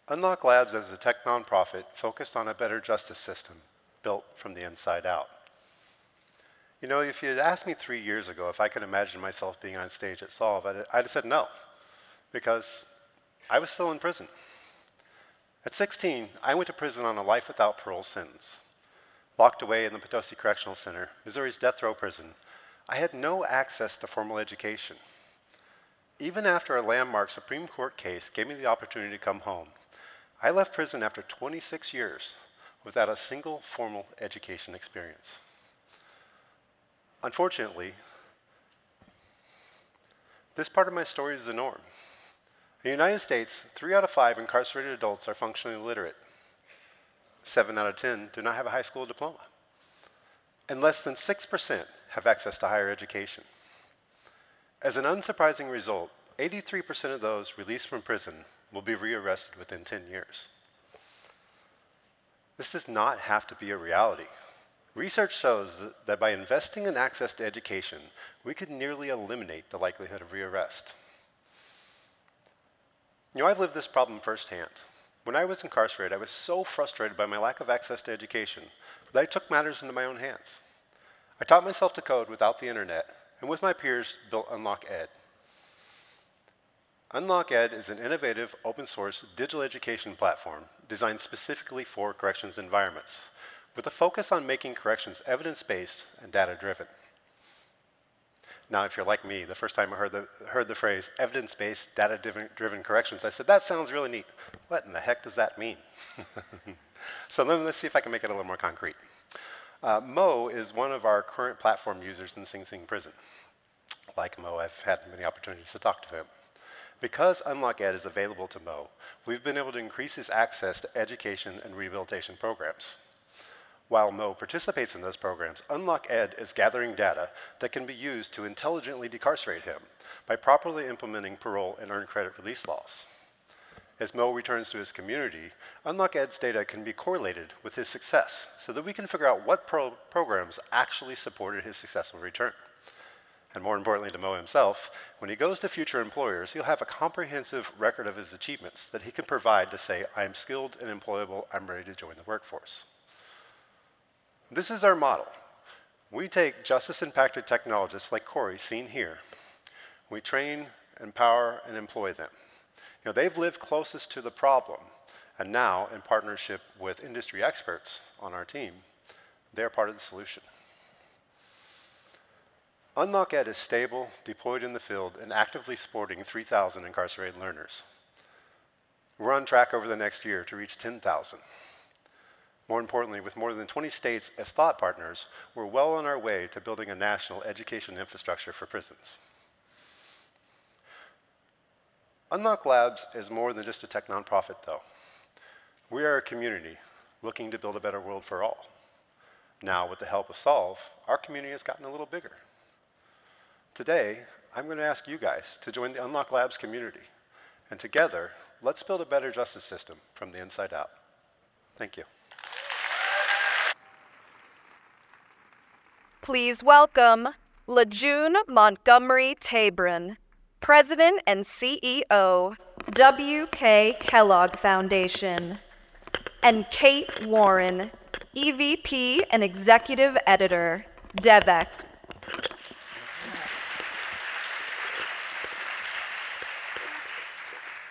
Unlock Labs is a tech nonprofit focused on a better justice system built from the inside out. You know, if you had asked me 3 years ago if I could imagine myself being on stage at Solve, I'd have said no, because I was still in prison. At 16, I went to prison on a life without parole sentence. Locked away in the Potosi Correctional Center, Missouri's death row prison, I had no access to formal education. Even after a landmark Supreme Court case gave me the opportunity to come home, I left prison after 26 years without a single formal education experience. Unfortunately, this part of my story is the norm. In the United States, 3 out of 5 incarcerated adults are functionally illiterate. 7 out of 10 do not have a high school diploma. and less than 6% have access to higher education. As an unsurprising result, 83% of those released from prison will be rearrested within 10 years. This does not have to be a reality. Research shows that by investing in access to education, we could nearly eliminate the likelihood of rearrest. You know, I've lived this problem firsthand. When I was incarcerated, I was so frustrated by my lack of access to education that I took matters into my own hands. I taught myself to code without the internet, and with my peers, built Unlock Ed. Unlock Ed is an innovative, open-source digital education platform designed specifically for corrections environments, with a focus on making corrections evidence-based and data-driven. Now, if you're like me, the first time I heard the phrase evidence-based, data-driven corrections, I said, that sounds really neat. What in the heck does that mean? So let's see if I can make it a little more concrete. Mo is one of our current platform users in Sing Sing prison. Like Mo, I've had many opportunities to talk to him. Because Unlock Ed is available to Mo, we've been able to increase his access to education and rehabilitation programs. While Mo participates in those programs, Unlock Ed is gathering data that can be used to intelligently decarcerate him by properly implementing parole and earned credit release laws. As Mo returns to his community, Unlock Ed's data can be correlated with his success so that we can figure out what programs actually supported his successful return. And more importantly to Mo himself, when he goes to future employers, he'll have a comprehensive record of his achievements that he can provide to say, I am skilled and employable, I'm ready to join the workforce. This is our model. We take justice-impacted technologists like Corey, seen here. We train, empower, and employ them. You know, they've lived closest to the problem, and now, in partnership with industry experts on our team, they're part of the solution. Unlock Ed is stable, deployed in the field, and actively supporting 3,000 incarcerated learners. We're on track over the next year to reach 10,000. More importantly, with more than 20 states as thought partners, we're well on our way to building a national education infrastructure for prisons. Unlock Labs is more than just a tech nonprofit, though. We are a community looking to build a better world for all. Now, with the help of Solve, our community has gotten a little bigger. Today, I'm going to ask you guys to join the Unlock Labs community. And together, let's build a better justice system from the inside out. Thank you. Please welcome LeJune Montgomery Tabron, President and CEO, W.K. Kellogg Foundation, and Kate Warren, EVP and Executive Editor, DevEx.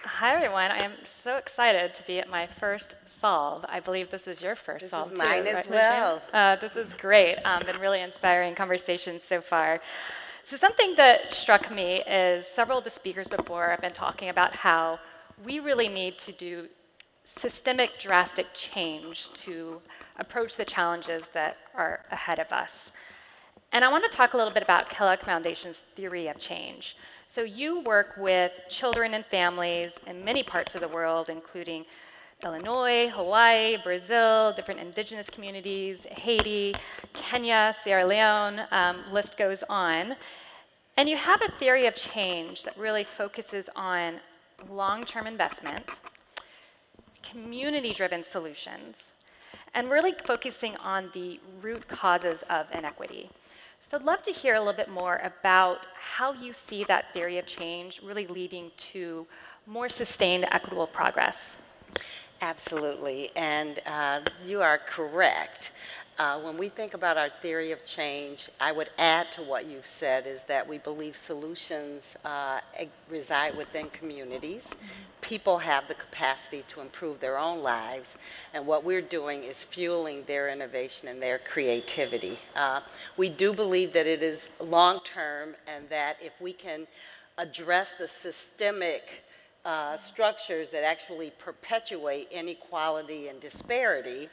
Hi, everyone. I am so excited to be at my first Solve. I believe this is your first Solve, too. Mine as right, well. This is great. Been really inspiring conversations so far. So something that struck me is several of the speakers before have been talking about how we really need to do systemic, drastic change to approach the challenges that are ahead of us. And I want to talk a little bit about Kellogg Foundation's theory of change. So you work with children and families in many parts of the world, including Illinois, Hawaii, Brazil, different indigenous communities, Haiti, Kenya, Sierra Leone, list goes on. And you have a theory of change that really focuses on long-term investment, community-driven solutions, and really focusing on the root causes of inequity. So I'd love to hear a little bit more about how you see that theory of change really leading to more sustained equitable progress. Absolutely, and you are correct. When we think about our theory of change, I would add to what you've said is that we believe solutions reside within communities. People have the capacity to improve their own lives, and what we're doing is fueling their innovation and their creativity. We do believe that it is long-term, and that if we can address the systemic structures that actually perpetuate inequality and disparity,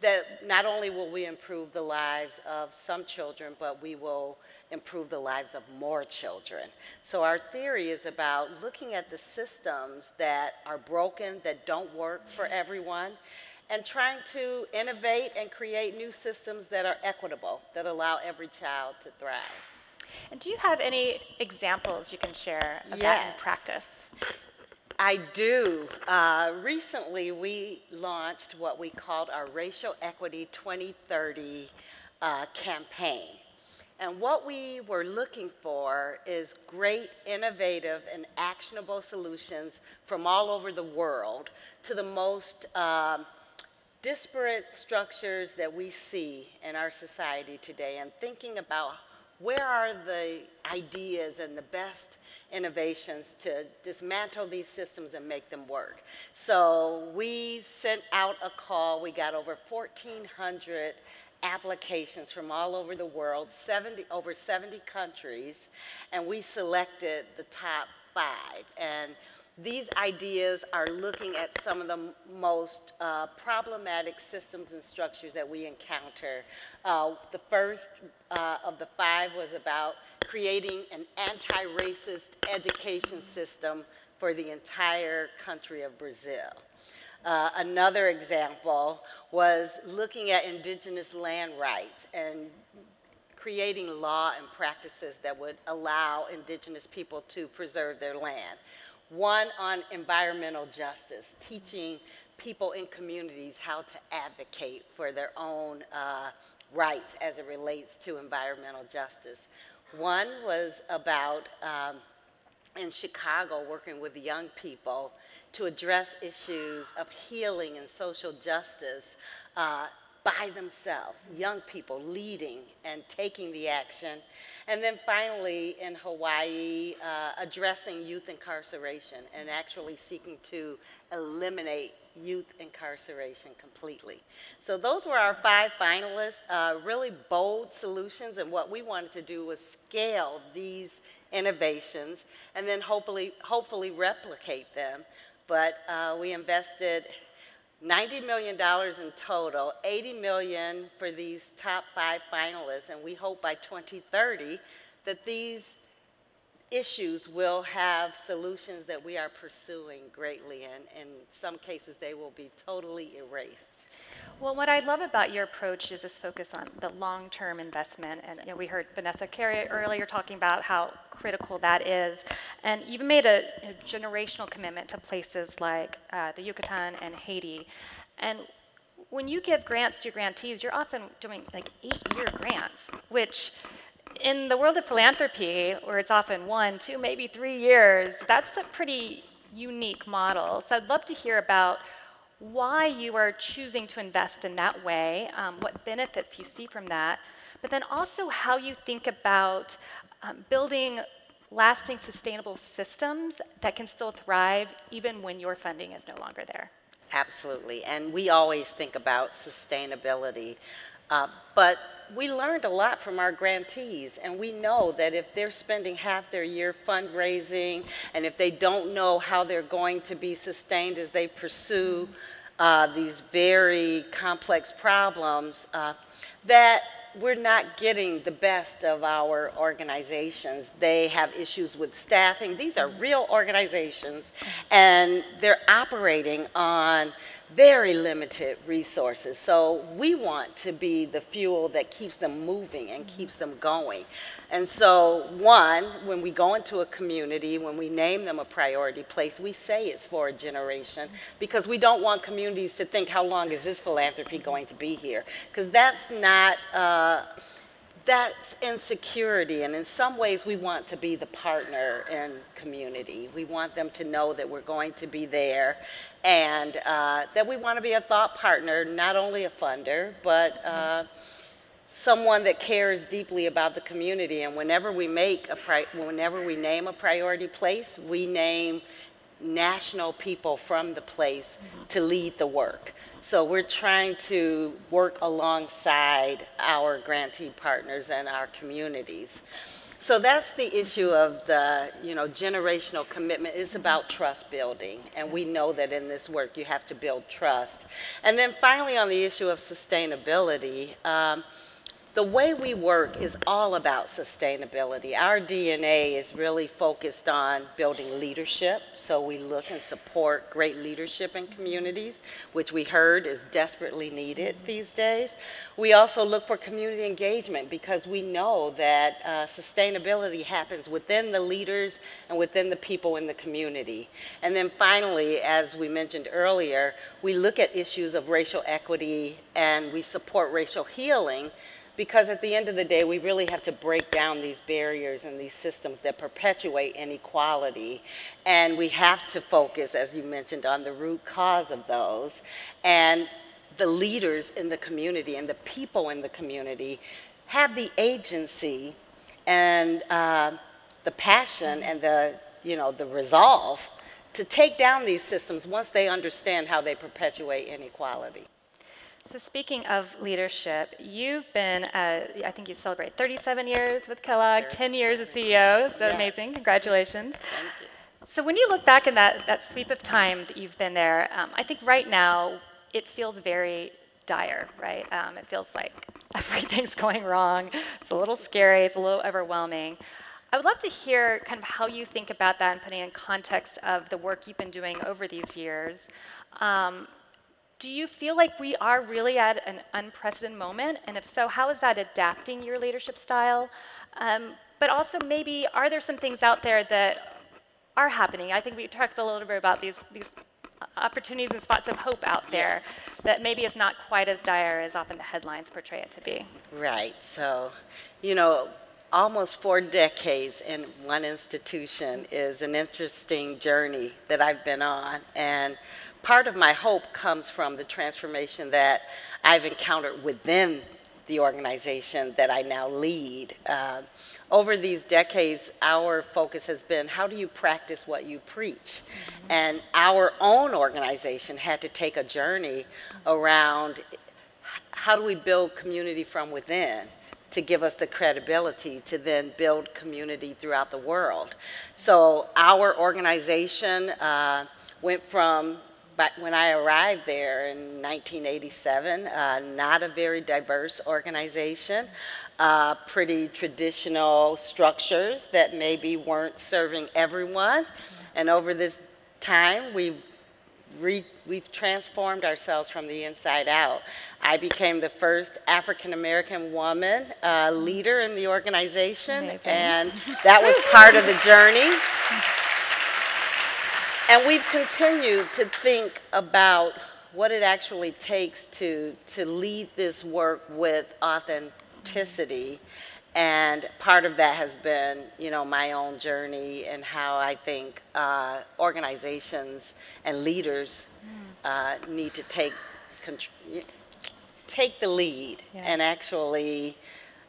that not only will we improve the lives of some children, but we will improve the lives of more children. So our theory is about looking at the systems that are broken, that don't work for everyone, and trying to innovate and create new systems that are equitable, that allow every child to thrive. And do you have any examples you can share of that Yes. in practice? I do. Recently, we launched what we called our Racial Equity 2030 campaign. And what we were looking for is great, innovative, and actionable solutions from all over the world to the most disparate structures that we see in our society today, and thinking about where are the ideas and the best innovations to dismantle these systems and make them work. So we sent out a call. We got over 1,400 applications from all over the world, over 70 countries, and we selected the top 5. And these ideas are looking at some of the most problematic systems and structures that we encounter. The first of the 5 was about creating an anti-racist education system for the entire country of Brazil. Another example was looking at indigenous land rights and creating law and practices that would allow indigenous people to preserve their land. One on environmental justice, teaching people in communities how to advocate for their own rights as it relates to environmental justice. One was about, in Chicago, working with young people to address issues of healing and social justice by themselves, young people leading and taking the action. And then finally, in Hawaii, addressing youth incarceration and actually seeking to eliminate youth incarceration completely. So those were our 5 finalists, really bold solutions, and what we wanted to do was scale these innovations and then hopefully replicate them. But we invested $90 million in total, $80 million for these top 5 finalists, and we hope by 2030 that these issues will have solutions that we are pursuing greatly, and in some cases they will be totally erased. Well, what I love about your approach is this focus on the long-term investment. And we heard Vanessa Kerry earlier talking about how critical that is. And you've made a generational commitment to places like the Yucatan and Haiti. And when you give grants to your grantees, you're often doing like 8-year grants, which in the world of philanthropy, where it's often 1, 2, maybe 3 years, that's a pretty unique model. So I'd love to hear about why you are choosing to invest in that way, what benefits you see from that, but then also how you think about building lasting, sustainable systems that can still thrive even when your funding is no longer there. Absolutely, and we always think about sustainability, but we learned a lot from our grantees, and we know that if they're spending half their year fundraising, and if they don't know how they're going to be sustained as they pursue these very complex problems, that we're not getting the best of our organizations. They have issues with staffing. These are real organizations, and they're operating on very limited resources. So we want to be the fuel that keeps them moving and keeps them going. And so, one, when we go into a community, when we name them a priority place, we say it's for a generation, because we don't want communities to think, how long is this philanthropy going to be here? Because that's not, that's insecurity, and in some ways we want to be the partner in community. We want them to know that we're going to be there, and that we want to be a thought partner, not only a funder, but someone that cares deeply about the community. And whenever we name a priority place, we name national people from the place to lead the work. So we're trying to work alongside our grantee partners and our communities. So that's the issue of the generational commitment. It's about trust building, and we know that in this work you have to build trust. And then finally, on the issue of sustainability, the way we work is all about sustainability. Our DNA is really focused on building leadership, so we look and support great leadership in communities, which we heard is desperately needed these days. We also look for community engagement because we know that sustainability happens within the leaders and within the people in the community. And then finally, as we mentioned earlier, we look at issues of racial equity and we support racial healing, because at the end of the day, we really have to break down these barriers and these systems that perpetuate inequality. And we have to focus, as you mentioned, on the root cause of those. And the leaders in the community and the people in the community have the agency and the passion and the resolve to take down these systems once they understand how they perpetuate inequality. So speaking of leadership, you've been, I think you celebrate 37 years with Kellogg, 10 years as CEO, so yes. Amazing, congratulations. Thank you. So when you look back in that sweep of time that you've been there, I think right now it feels very dire, right? It feels like everything's going wrong. It's a little scary, it's a little overwhelming. I would love to hear kind of how you think about that and putting it in context of the work you've been doing over these years. Do you feel like we are really at an unprecedented moment? And if so, how is that adapting your leadership style? But also maybe, are there some things out there that are happening? I think we talked a little bit about these opportunities and spots of hope out there that maybe is not quite as dire as often the headlines portray it to be. Right, so, almost 4 decades in one institution is an interesting journey that I've been on. And part of my hope comes from the transformation that I've encountered within the organization that I now lead. Over these decades, our focus has been, how do you practice what you preach? Mm-hmm. And our own organization had to take a journey around how do we build community from within to give us the credibility to then build community throughout the world. So our organization went from, when I arrived there in 1987, not a very diverse organization, pretty traditional structures that maybe weren't serving everyone. And over this time, we've transformed ourselves from the inside out. I became the first African-American woman leader in the organization. Amazing. And that was part of the journey. And we've continued to think about what it actually takes to lead this work with authenticity. And part of that has been, my own journey and how I think organizations and leaders need to take the lead and actually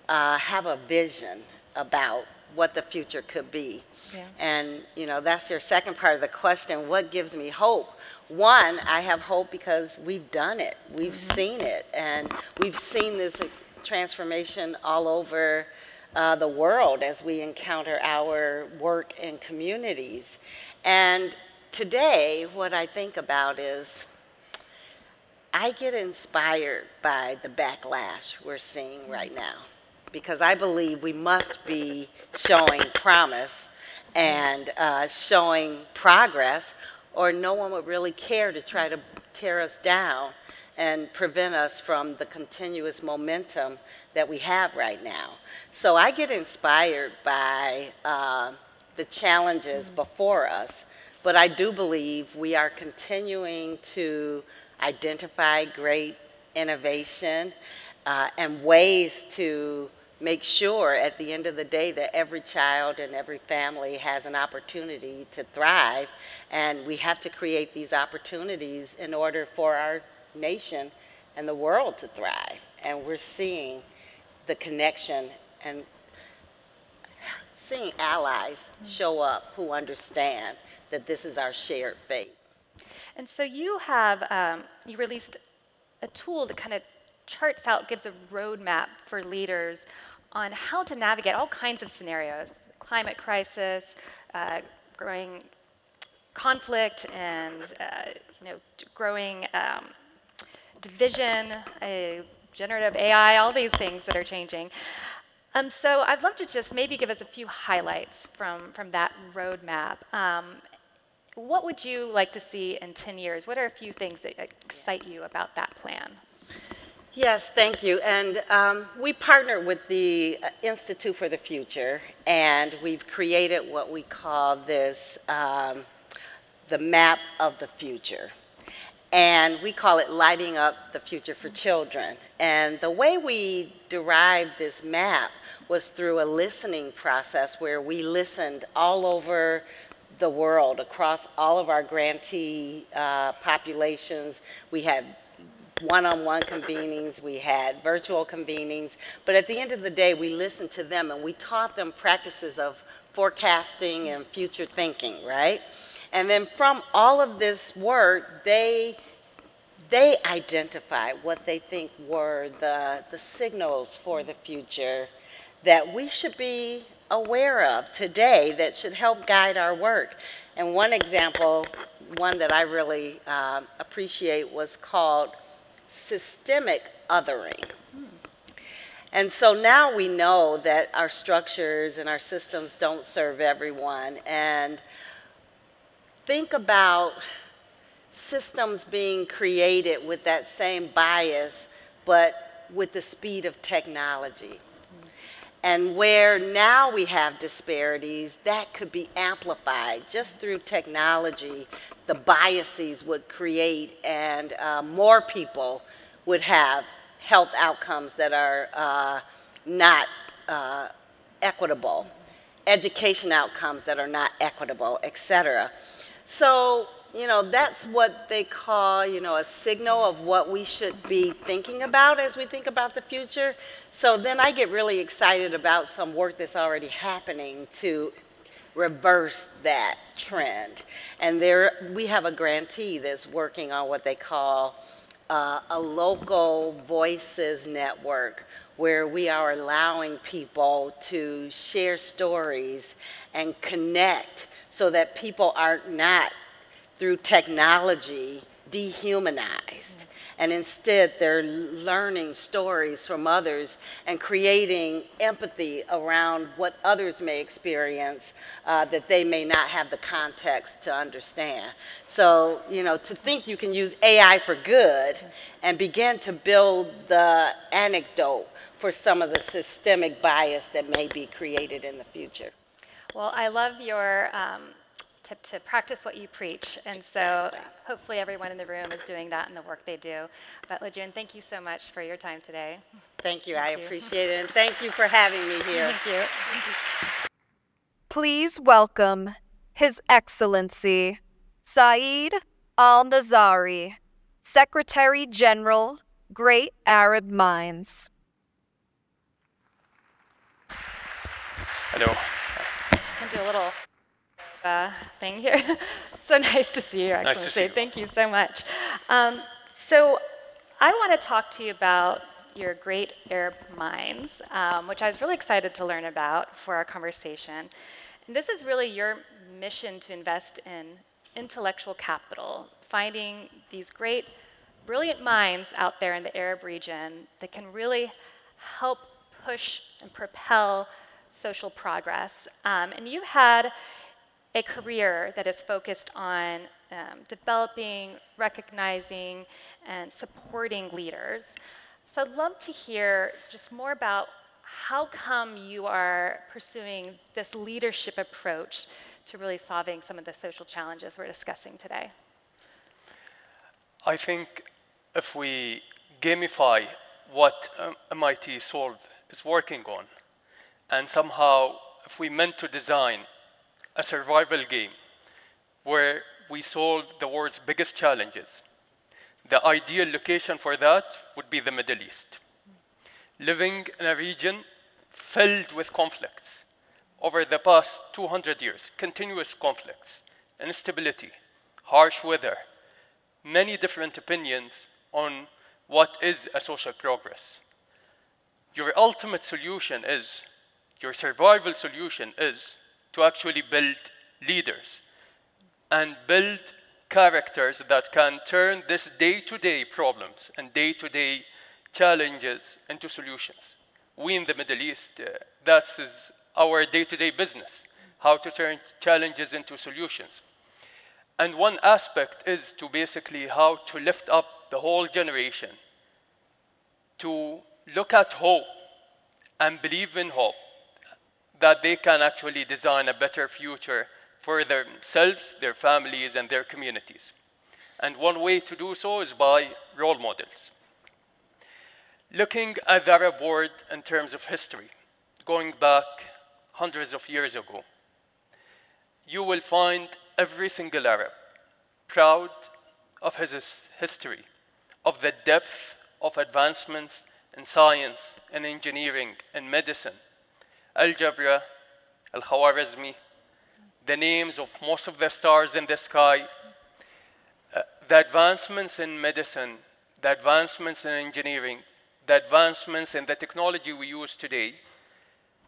have a vision about what the future could be. Yeah. And, that's your second part of the question, what gives me hope? One, I have hope because we've done it. We've seen it. And we've seen this transformation all over the world as we encounter our work in communities. And today, what I think about is I get inspired by the backlash we're seeing right now, because I believe we must be showing promise and showing progress, or no one would really care to try to tear us down and prevent us from the continuous momentum that we have right now. So I get inspired by the challenges before us, but I do believe we are continuing to identify great innovation and ways to make sure at the end of the day that every child and every family has an opportunity to thrive. And we have to create these opportunities in order for our nation and the world to thrive. And we're seeing the connection and seeing allies show up who understand that this is our shared fate. And so you have, you released a tool that kind of charts out, gives a roadmap for leaders on how to navigate all kinds of scenarios, climate crisis, growing conflict, and growing division, generative AI, all these things that are changing. So I'd love to just maybe give us a few highlights from that roadmap. What would you like to see in 10 years? What are a few things that excite you about that plan? Yes, thank you. And we partnered with the Institute for the Future, and we've created what we call this, the map of the future. And we call it Lighting Up the Future for Children. And the way we derived this map was through a listening process where we listened all over the world, across all of our grantee populations. We had one-on-one convenings, we had virtual convenings, but at the end of the day, we listened to them and we taught them practices of forecasting and future thinking, right? And then from all of this work, they identified what they think were the signals for the future that we should be aware of today that should help guide our work. And one example, one that I really appreciate, was called systemic othering. And so now we know that our structures and our systems don't serve everyone. And think about systems being created with that same bias, but with the speed of technology. And where now we have disparities, that could be amplified just through technology. The biases would create, and more people would have health outcomes that are not equitable, education outcomes that are not equitable, et cetera. So, you know, that's what they call, you know, a signal of what we should be thinking about as we think about the future. So then I get really excited about some work that's already happening to reverse that trend. And we have a grantee that's working on what they call a local voices network, where we are allowing people to share stories and connect so that people are not, through technology, dehumanized. And instead, they're learning stories from others and creating empathy around what others may experience that they may not have the context to understand. So, you know, to think you can use AI for good and begin to build the anecdote for some of the systemic bias that may be created in the future. Well, I love your tip to practice what you preach, and so hopefully everyone in the room is doing that in the work they do. But Lejun, thank you so much for your time today. Thank you, I appreciate it, and thank you for having me here. Thank you. Please welcome His Excellency Saeed Al Nazari, Secretary General, Great Arab Mines. Hello. I'll do a little thing here. So nice to see you, Excellency. Nice to see you. Thank you so much. So I want to talk to you about your Great Arab Mines, which I was really excited to learn about for our conversation. And this is really your mission to invest in intellectual capital, finding these great, brilliant minds out there in the Arab region that can really help push and propel social progress. And you've had a career that is focused on developing, recognizing, and supporting leaders. So I'd love to hear just more about how come you are pursuing this leadership approach to really solving some of the social challenges we're discussing today. I think if we gamify what MIT Solve is working on, and somehow if we meant to design a survival game where we solve the world's biggest challenges, the ideal location for that would be the Middle East. Living in a region filled with conflicts over the past 200 years, continuous conflicts, instability, harsh weather, many different opinions on what is a social progress. Your ultimate solution is, your survival solution is to actually build leaders and build characters that can turn this day-to-day problems and day-to-day challenges into solutions. We in the Middle East, that is our day-to-day business, how to turn challenges into solutions. And one aspect is to basically how to lift up the whole generation to look at hope and believe in hope, that they can actually design a better future for themselves, their families, and their communities. And one way to do so is by role models. Looking at the Arab world in terms of history, going back hundreds of years ago, you will find every single Arab proud of his history, of the depth of advancements in science, in engineering, in medicine, algebra, al-Khwarizmi, the names of most of the stars in the sky, the advancements in medicine, the advancements in engineering, the advancements in the technology we use today,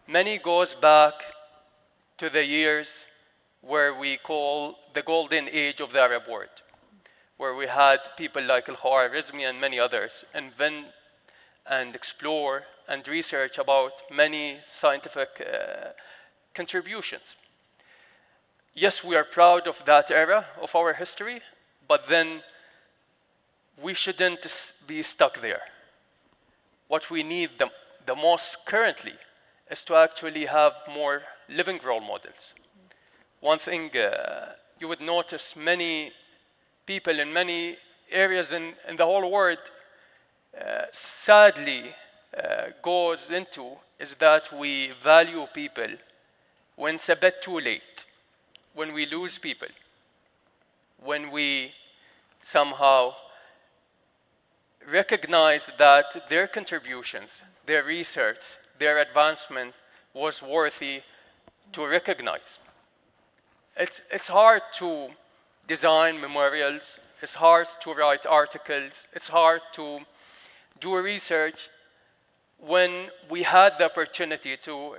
many goes back to the years where we call the golden age of the Arab world, where we had people like Al-Khwarizmi and many others invent and explore and research about many scientific contributions. Yes, we are proud of that era of our history, but then we shouldn't be stuck there. What we need the most currently is to actually have more living role models. One thing you would notice many people in many areas in the whole world sadly goes into is that we value people when it's a bit too late, when we lose people, when we somehow recognize that their contributions, their research, their advancement was worthy to recognize. It's hard to design memorials, it's hard to write articles, it's hard to do research when we had the opportunity to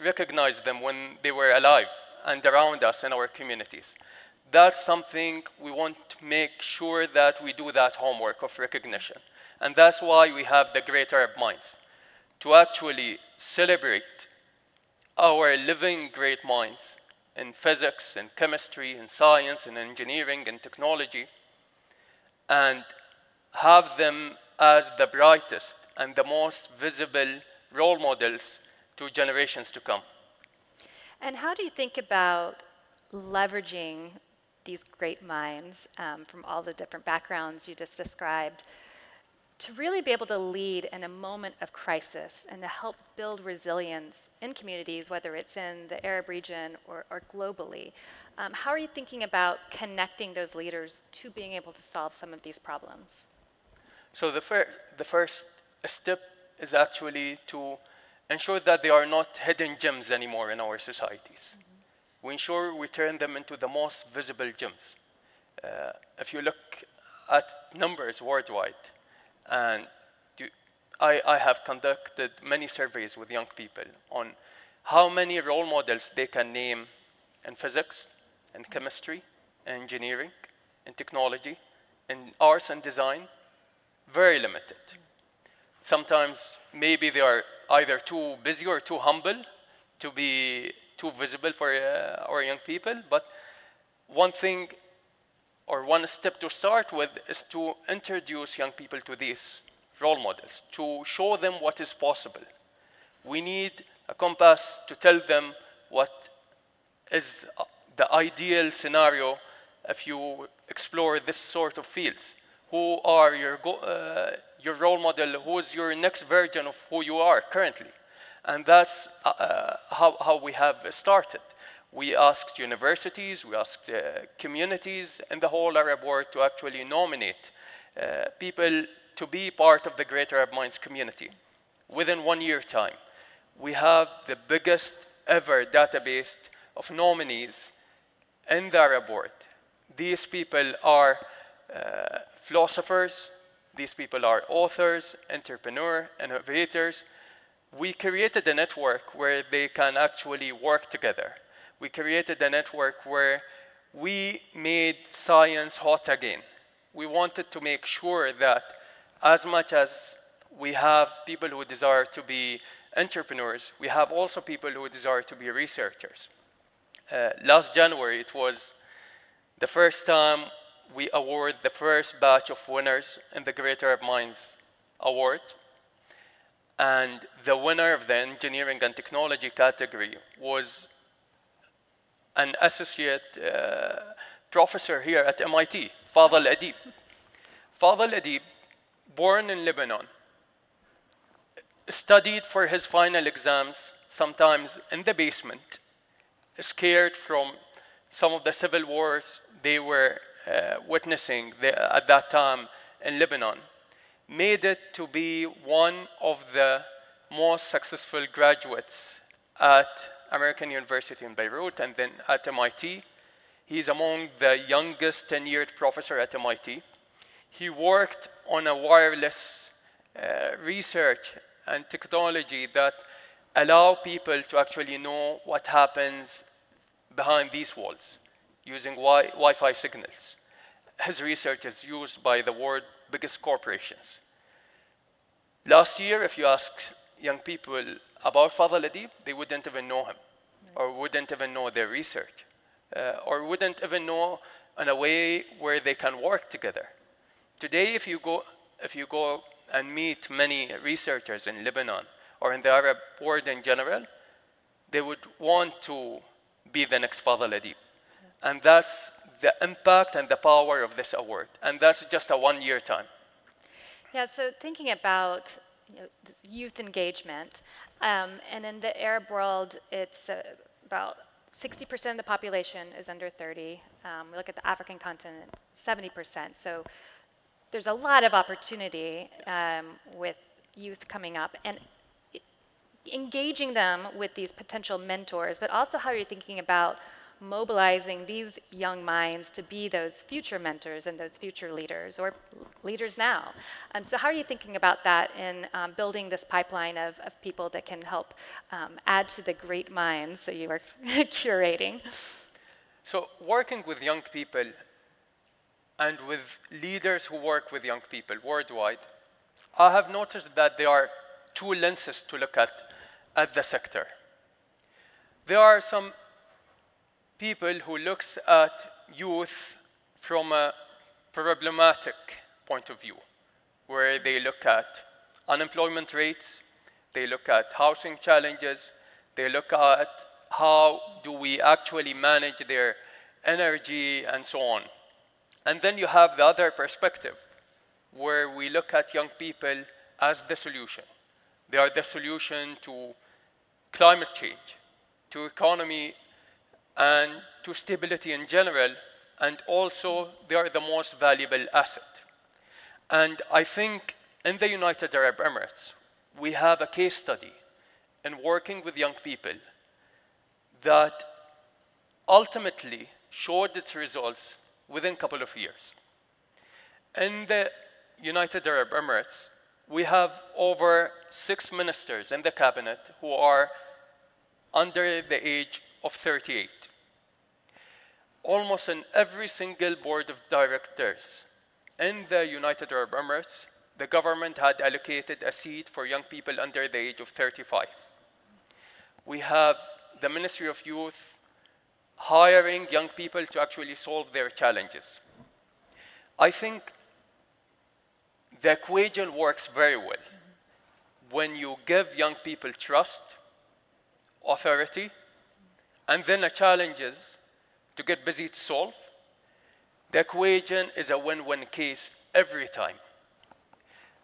recognize them when they were alive and around us in our communities. That's something we want to make sure that we do that homework of recognition. And that's why we have the Great Arab Minds, to actually celebrate our living great minds in physics, in chemistry, in science, in engineering, in technology, and have them as the brightest and the most visible role models to generations to come. And how do you think about leveraging these great minds from all the different backgrounds you just described to really be able to lead in a moment of crisis and to help build resilience in communities, whether it's in the Arab region or globally? How are you thinking about connecting those leaders to being able to solve some of these problems? So the first step is actually to ensure that they are not hidden gems anymore in our societies. Mm-hmm. We ensure we turn them into the most visible gems. If you look at numbers worldwide, and I have conducted many surveys with young people on how many role models they can name in physics, in chemistry, in engineering, in technology, in arts and design. Very limited. Sometimes maybe they are either too busy or too humble to be too visible for our young people, but one thing or one step to start with is to introduce young people to these role models, to show them what is possible. We need a compass to tell them what is the ideal scenario if you explore this sort of fields. Who are your role model? Who is your next version of who you are currently? And that's how we have started. We asked universities, we asked communities in the whole Arab world to actually nominate people to be part of the Great Arab Minds community. Within 1 year time, we have the biggest ever database of nominees in the Arab world. These people are philosophers, these people are authors, entrepreneurs, innovators. We created a network where they can actually work together. We created a network where we made science hot again. We wanted to make sure that as much as We have people who desire to be entrepreneurs. We have also people who desire to be researchers. Last January, it was the first time we award the first batch of winners in the Great Arab Minds Award. And the winner of the engineering and technology category was an associate professor here at MIT, Fadl Adib. Fadl Adib, born in Lebanon, studied for his final exams, sometimes in the basement, scared from some of the civil wars they were witnessing at that time in Lebanon, made it to be one of the most successful graduates at American University in Beirut and then at MIT. He's among the youngest tenured professor at MIT. He worked on a wireless research and technology that allow people to actually know what happens behind these walls using Wi-Fi signals. His research is used by the world's biggest corporations. Last year, if you ask young people about Fadl Adib, they wouldn't even know him, or wouldn't even know their research, or wouldn't even know in a way where they can work together. Today, if you go and meet many researchers in Lebanon or in the Arab world in general, they would want to be the next Fadl Adib. And that's the impact and the power of this award. And that's just a one-year time. Yeah, so thinking about this youth engagement, and in the Arab world, it's about 60% of the population is under 30. We look at the African continent, 70%. So there's a lot of opportunity with youth coming up and engaging them with these potential mentors, but also how you're thinking about mobilizing these young minds to be those future mentors and those future leaders, or leaders now. So how are you thinking about that in building this pipeline of people that can help add to the great minds that you are curating? So working with young people and with leaders who work with young people worldwide, I have noticed that there are two lenses to look at the sector. There are some people who looks at youth from a problematic point of view, where they look at unemployment rates, they look at housing challenges, they look at how do we actually manage their energy and so on. And then you have the other perspective, where we look at young people as the solution. They are the solution to climate change, to economy, and to stability in general, and also they are the most valuable asset. And I think in the United Arab Emirates, we have a case study in working with young people that ultimately showed its results within a couple of years. In the United Arab Emirates, we have over 6 ministers in the cabinet who are under the age of 38. Almost in every single board of directors in the United Arab Emirates, the government had allocated a seat for young people under the age of 35. We have the Ministry of Youth hiring young people to actually solve their challenges. I think the equation works very well. When you give young people trust, authority, and then a challenges to get busy to solve, the equation is a win-win case every time.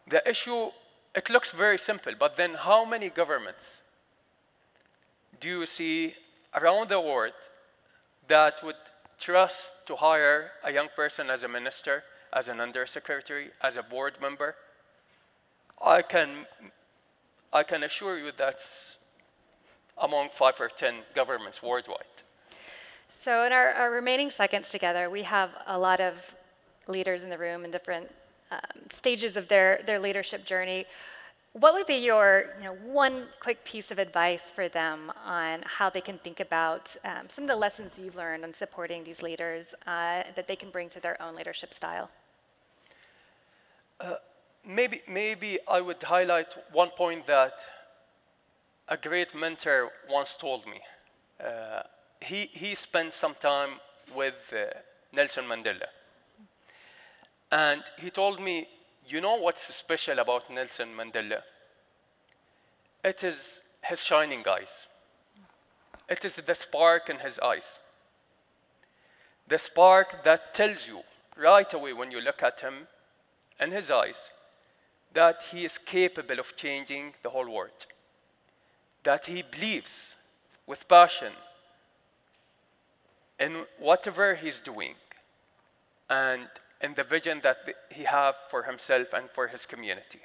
The issue, it looks very simple, but then how many governments do you see around the world that would trust to hire a young person as a minister, as an undersecretary, as a board member? I can assure you that's among 5 or 10 governments worldwide. So in our remaining seconds together, we have a lot of leaders in the room in different stages of their leadership journey. What would be your one quick piece of advice for them on how they can think about some of the lessons you've learned on supporting these leaders that they can bring to their own leadership style? maybe I would highlight one point that a great mentor once told me. He spent some time with Nelson Mandela. And he told me, you know what's special about Nelson Mandela? It is his shining eyes. It is the spark in his eyes. The spark that tells you right away when you look at him in his eyes that he is capable of changing the whole world. That he believes with passion in whatever he's doing and in the vision that he has for himself and for his community.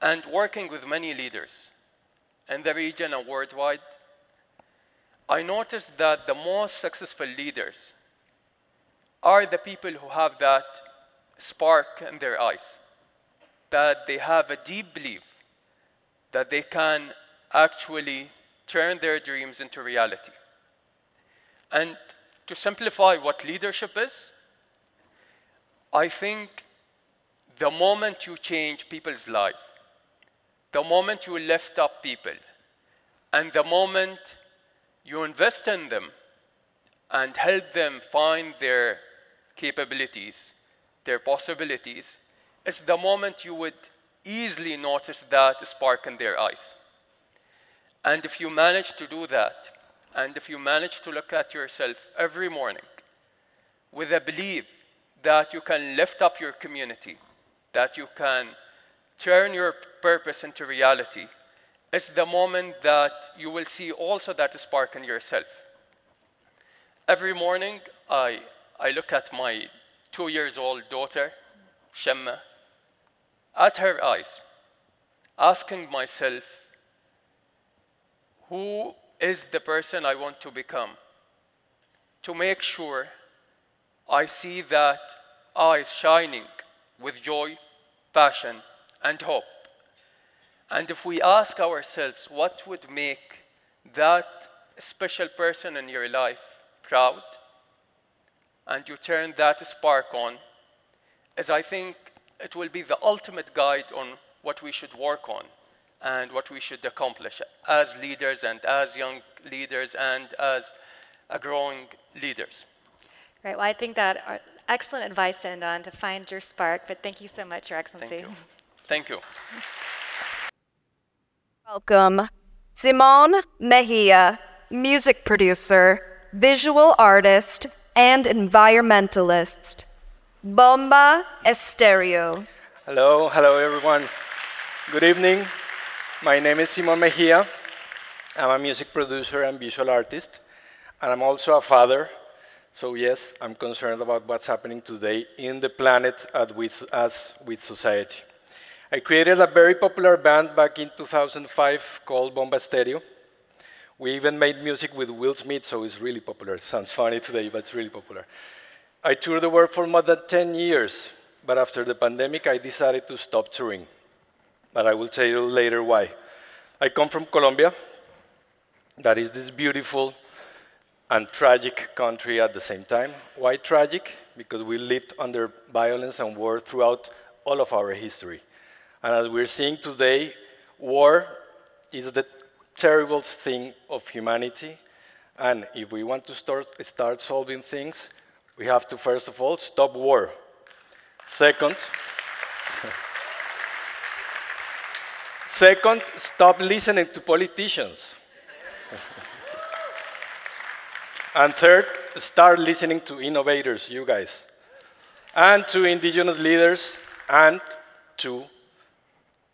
And working with many leaders in the region and worldwide, I noticed that the most successful leaders are the people who have that spark in their eyes, that they have a deep belief that they can actually turn their dreams into reality. And to simplify what leadership is, I think the moment you change people's life, the moment you lift up people, and the moment you invest in them and help them find their capabilities, their possibilities, is the moment you would easily notice that spark in their eyes. And if you manage to do that, and if you manage to look at yourself every morning with a belief that you can lift up your community, that you can turn your purpose into reality, it's the moment that you will see also that spark in yourself. Every morning, I look at my 2-year-old daughter, Shemma, at her eyes, asking myself, who is the person I want to become? To make sure I see that eyes shining with joy, passion, and hope. And if we ask ourselves what would make that special person in your life proud, and you turn that spark on, as I think it will be the ultimate guide on what we should work on and what we should accomplish as leaders and as young leaders and as growing leaders. Right, well, I think that excellent advice to end on, to find your spark, but thank you so much, Your Excellency. Thank you. Thank you. Welcome, Simón Mejía, music producer, visual artist, and environmentalist. Bomba, Estéreo. Hello everyone. Good evening. My name is Simón Mejía. I'm a music producer and visual artist, and I'm also a father. So yes, I'm concerned about what's happening today in the planet as with society. I created a very popular band back in 2005 called Bomba Estéreo. We even made music with Will Smith, so it's really popular. It sounds funny today, but it's really popular. I toured the world for more than 10 years, but after the pandemic, I decided to stop touring. But I will tell you later why. I come from Colombia. That is this beautiful and tragic country at the same time. Why tragic? Because we lived under violence and war throughout all of our history. And as we're seeing today, war is the terrible thing of humanity. And if we want to start solving things, we have to, first of all, stop war. Second, stop listening to politicians. And third, start listening to innovators, you guys, and to indigenous leaders, and to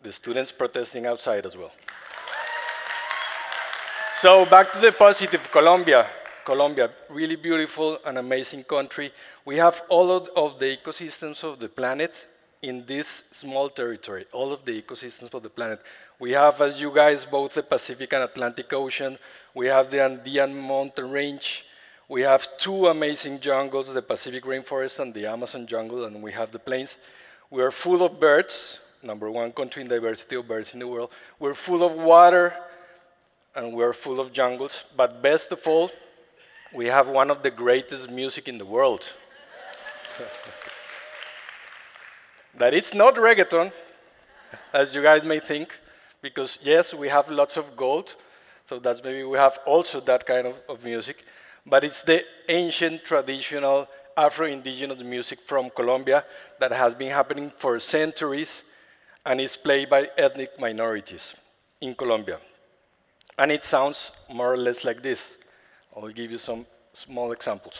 the students protesting outside as well. So back to the positive, Colombia. Colombia, really beautiful and amazing country. We have all of the ecosystems of the planet in this small territory, all of the ecosystems of the planet. We have, as you guys, both the Pacific and Atlantic Ocean. We have the Andean mountain range. We have 2 amazing jungles, the Pacific rainforest and the Amazon jungle, and we have the plains. We are full of birds, #1 country in diversity of birds in the world. We're full of water, and we're full of jungles. But best of all, we have one of the greatest music in the world. that it's not reggaeton, as you guys may think, because yes, we have lots of gold, so that's maybe we have also that kind of music, but it's the ancient traditional Afro-Indigenous music from Colombia that has been happening for centuries and is played by ethnic minorities in Colombia. And it sounds more or less like this. I'll give you some small examples.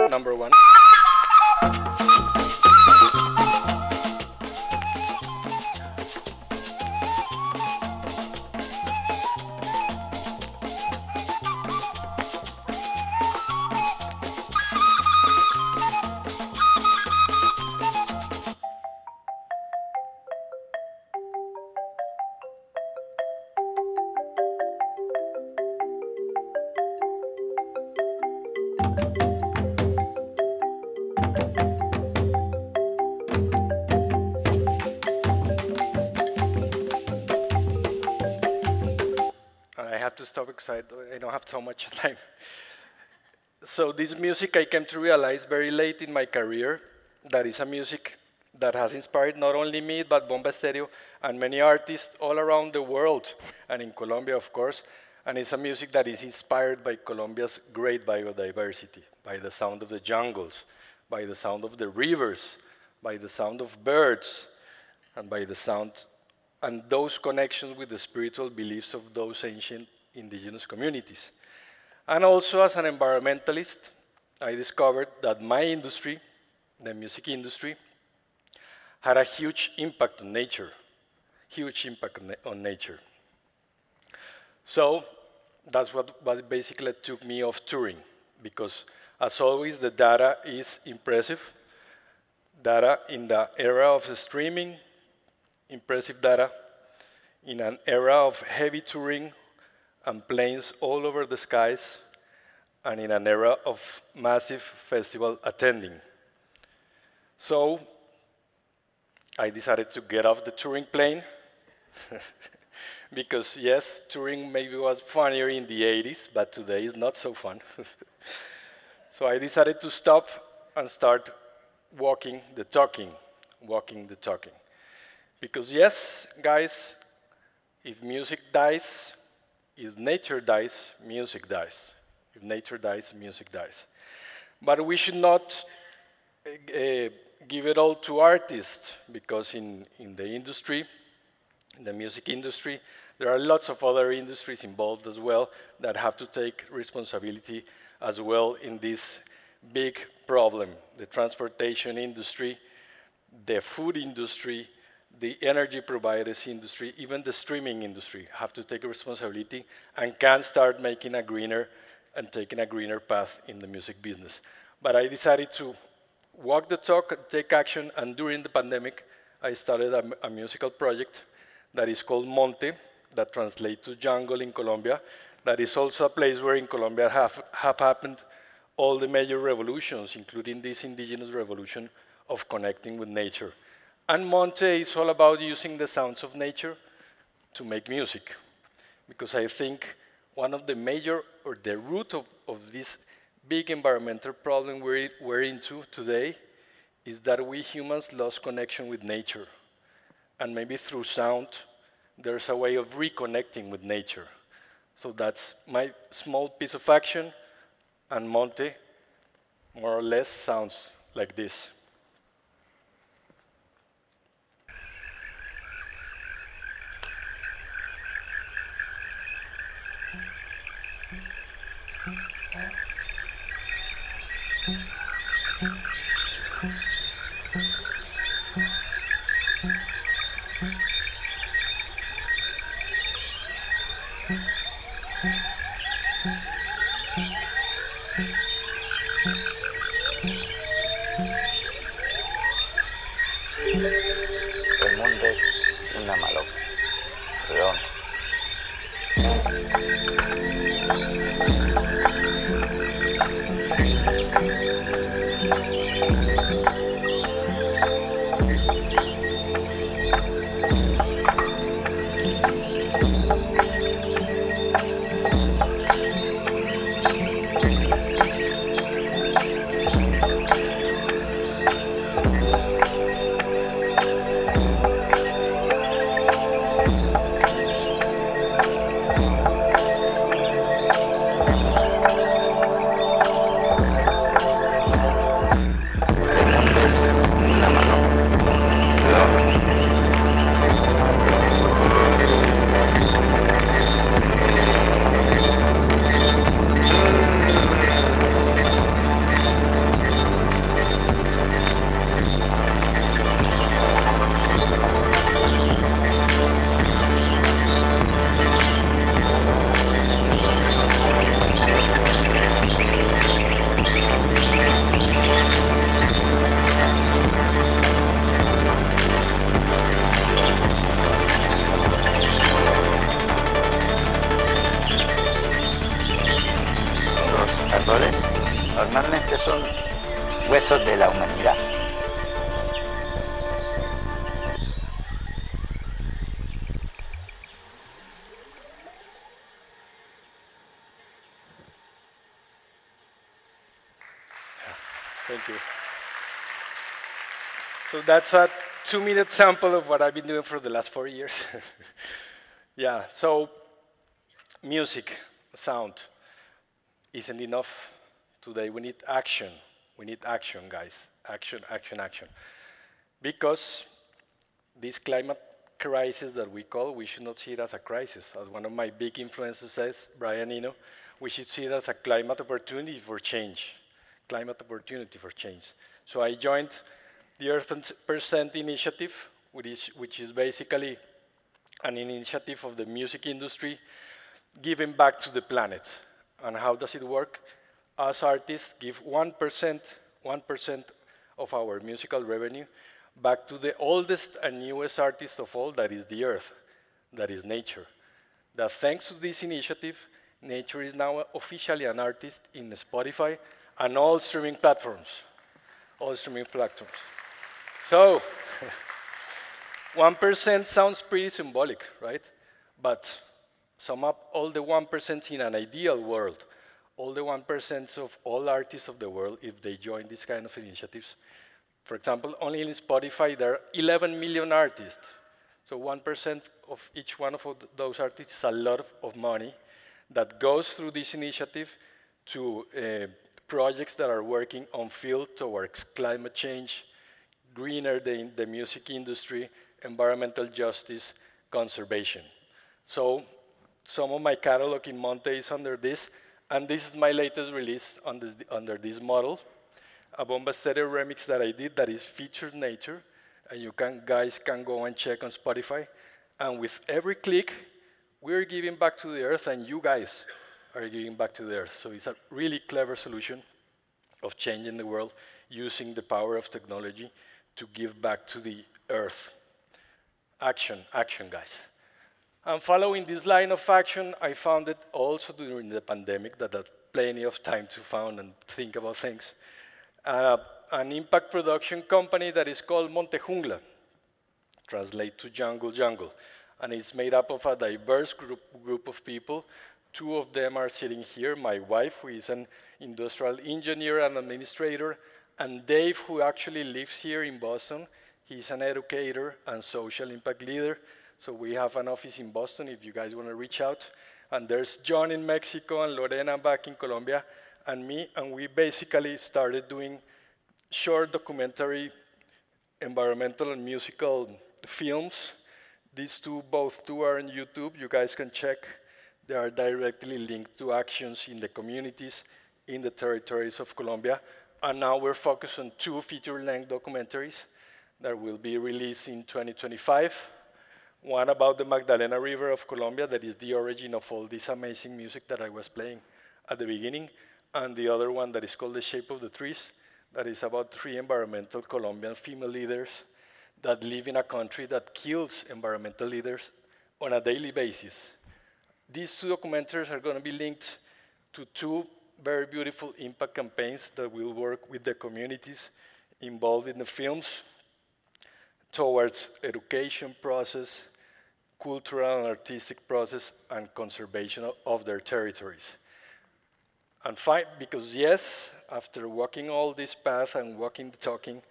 Number one. Because I don't have so much time. So this music I came to realize very late in my career that is a music that has inspired not only me, but Bomba Estéreo and many artists all around the world, and in Colombia, of course. And it's a music that is inspired by Colombia's great biodiversity, by the sound of the jungles, by the sound of the rivers, by the sound of birds, and by the sound and those connections with the spiritual beliefs of those ancient indigenous communities. And also as an environmentalist, I discovered that my industry, the music industry, had a huge impact on nature, huge impact on nature. So that's what basically took me off touring, because as always, the data is impressive. Data in the era of streaming, impressive data. In an era of heavy touring, and planes all over the skies, and in an era of massive festival attending. So I decided to get off the touring plane, because yes, touring maybe was funnier in the 80s, but today is not so fun. So I decided to stop and start walking the talking. Because yes, guys, if music dies, if nature dies, music dies. If nature dies, music dies. But we should not give it all to artists, because in the industry, in the music industry, there are lots of other industries involved as well that have to take responsibility as well in this big problem. The transportation industry, the food industry, the energy providers industry, even the streaming industry have to take responsibility and can start making a greener and taking a greener path in the music business. But I decided to walk the talk, take action, and during the pandemic, I started a musical project that is called Monte, that translates to jungle in Colombia. That is also a place where in Colombia have happened all the major revolutions, including this indigenous revolution of connecting with nature. And Monte is all about using the sounds of nature to make music. Because I think one of the major, or the root of this big environmental problem we're into today is that we humans lost connection with nature. And maybe through sound, there's a way of reconnecting with nature. So that's my small piece of action, and Monte more or less sounds like this. normalmente son huesos de la humanidad. Thank you. So that's a 2-minute sample of what I've been doing for the last 4 years. Yeah, so music, sound isn't enough today. We need action. We need action, guys. Action, action, action. Because this climate crisis that we call, we should not see it as a crisis. As one of my big influencers says, Brian Eno, we should see it as a climate opportunity for change. Climate opportunity for change. So I joined the Earth Percent Initiative, which is basically an initiative of the music industry giving back to the planet. And how does it work? Us artists give 1% of our musical revenue back to the oldest and newest artist of all, that is the Earth, that is nature. That thanks to this initiative, nature is now officially an artist in Spotify and all streaming platforms. All streaming platforms. So, 1% sounds pretty symbolic, right? But sum up all the 1% in an ideal world, all the 1% of all artists of the world, if they join this kind of initiatives. For example, only in Spotify, there are 11 million artists. So 1% of each one of those artists is a lot of money that goes through this initiative to projects that are working on field towards climate change, greener the music industry, environmental justice, conservation. So some of my catalog in Monte is under this, and this is my latest release under this model, a Bomba Estéreo remix that I did that is features nature, and you guys can go and check on Spotify. And with every click, we're giving back to the earth, and you guys are giving back to the earth. So it's a really clever solution of changing the world using the power of technology to give back to the earth. Action, action, guys. And following this line of action, I found it also during the pandemic that I had plenty of time to find and think about things. An impact production company that is called Monte Jungla, translate to jungle, jungle. And it's made up of a diverse group of people. 2 of them are sitting here, my wife, who is an industrial engineer and administrator, and Dave, who actually lives here in Boston. He's an educator and social impact leader. So we have an office in Boston if you guys want to reach out. And there's John in Mexico and Lorena back in Colombia and me. And we basically started doing short documentary environmental and musical films. These both two are on YouTube. You guys can check. They are directly linked to actions in the communities in the territories of Colombia. And now we're focused on 2 feature-length documentaries that will be released in 2025. One about the Magdalena River of Colombia, that is the origin of all this amazing music that I was playing at the beginning. And the other one that is called The Shape of the Trees, that is about 3 environmental Colombian female leaders that live in a country that kills environmental leaders on a daily basis. These two documentaries are going to be linked to two very beautiful impact campaigns that will work with the communities involved in the films towards education process, cultural and artistic process, and conservation of their territories. And because yes, after walking all this path and walking the talking,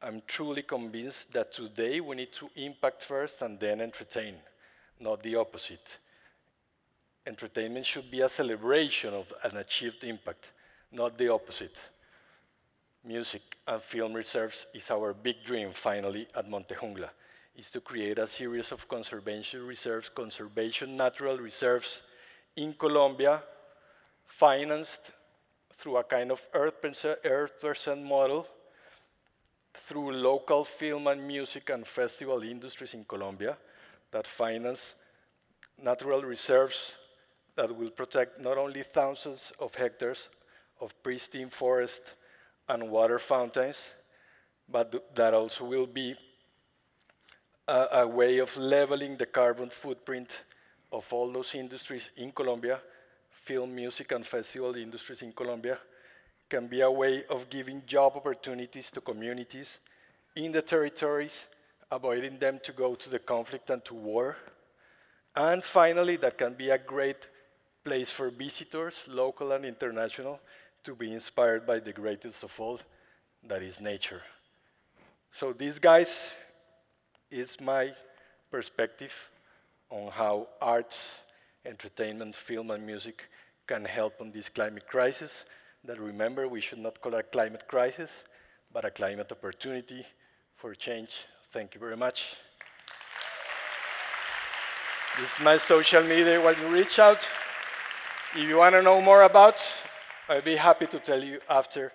I'm truly convinced that today we need to impact first and then entertain, not the opposite. Entertainment should be a celebration of an achieved impact, not the opposite. Music and film reserves is our big dream, finally, at Montejungla, is to create a series of conservation reserves, conservation natural reserves in Colombia, financed through a kind of earth% model, through local film and music and festival industries in Colombia that finance natural reserves that will protect not only thousands of hectares of pristine forest and water fountains, but that also will be a way of leveling the carbon footprint of all those industries in Colombia, film, music, and festival industries in Colombia, can be a way of giving job opportunities to communities in the territories, avoiding them to go to the conflict and to war. And finally, that can be a great place for visitors, local and international, to be inspired by the greatest of all, that is nature. So this, guys, is my perspective on how arts, entertainment, film, and music can help on this climate crisis. That, remember, we should not call it a climate crisis, but a climate opportunity for change. Thank you very much. This is my social media. When you reach out, if you want to know more about, I'll be happy to tell you after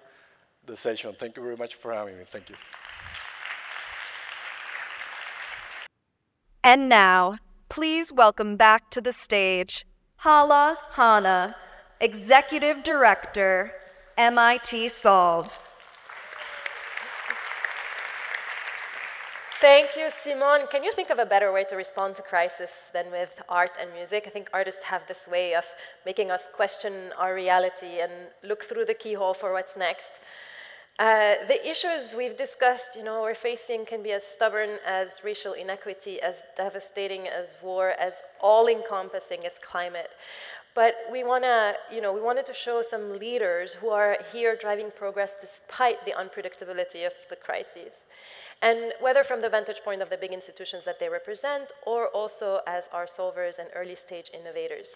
the session. Thank you very much for having me. Thank you. And now, please welcome back to the stage, Hala Hanna, Executive Director, MIT Solved. Thank you, Simón. Can you think of a better way to respond to crisis than with art and music? I think artists have this way of making us question our reality and look through the keyhole for what's next. The issues we've discussed, we're facing can be as stubborn as racial inequity, as devastating as war, as all-encompassing as climate. But we wanted to show some leaders who are here driving progress despite the unpredictability of the crises. And whether from the vantage point of the big institutions that they represent, or also as our solvers and early-stage innovators.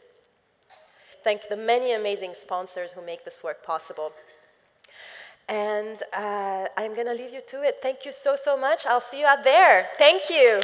Thank the many amazing sponsors who make this work possible. And I'm going to leave you to it. Thank you so, so much. I'll see you out there. Thank you.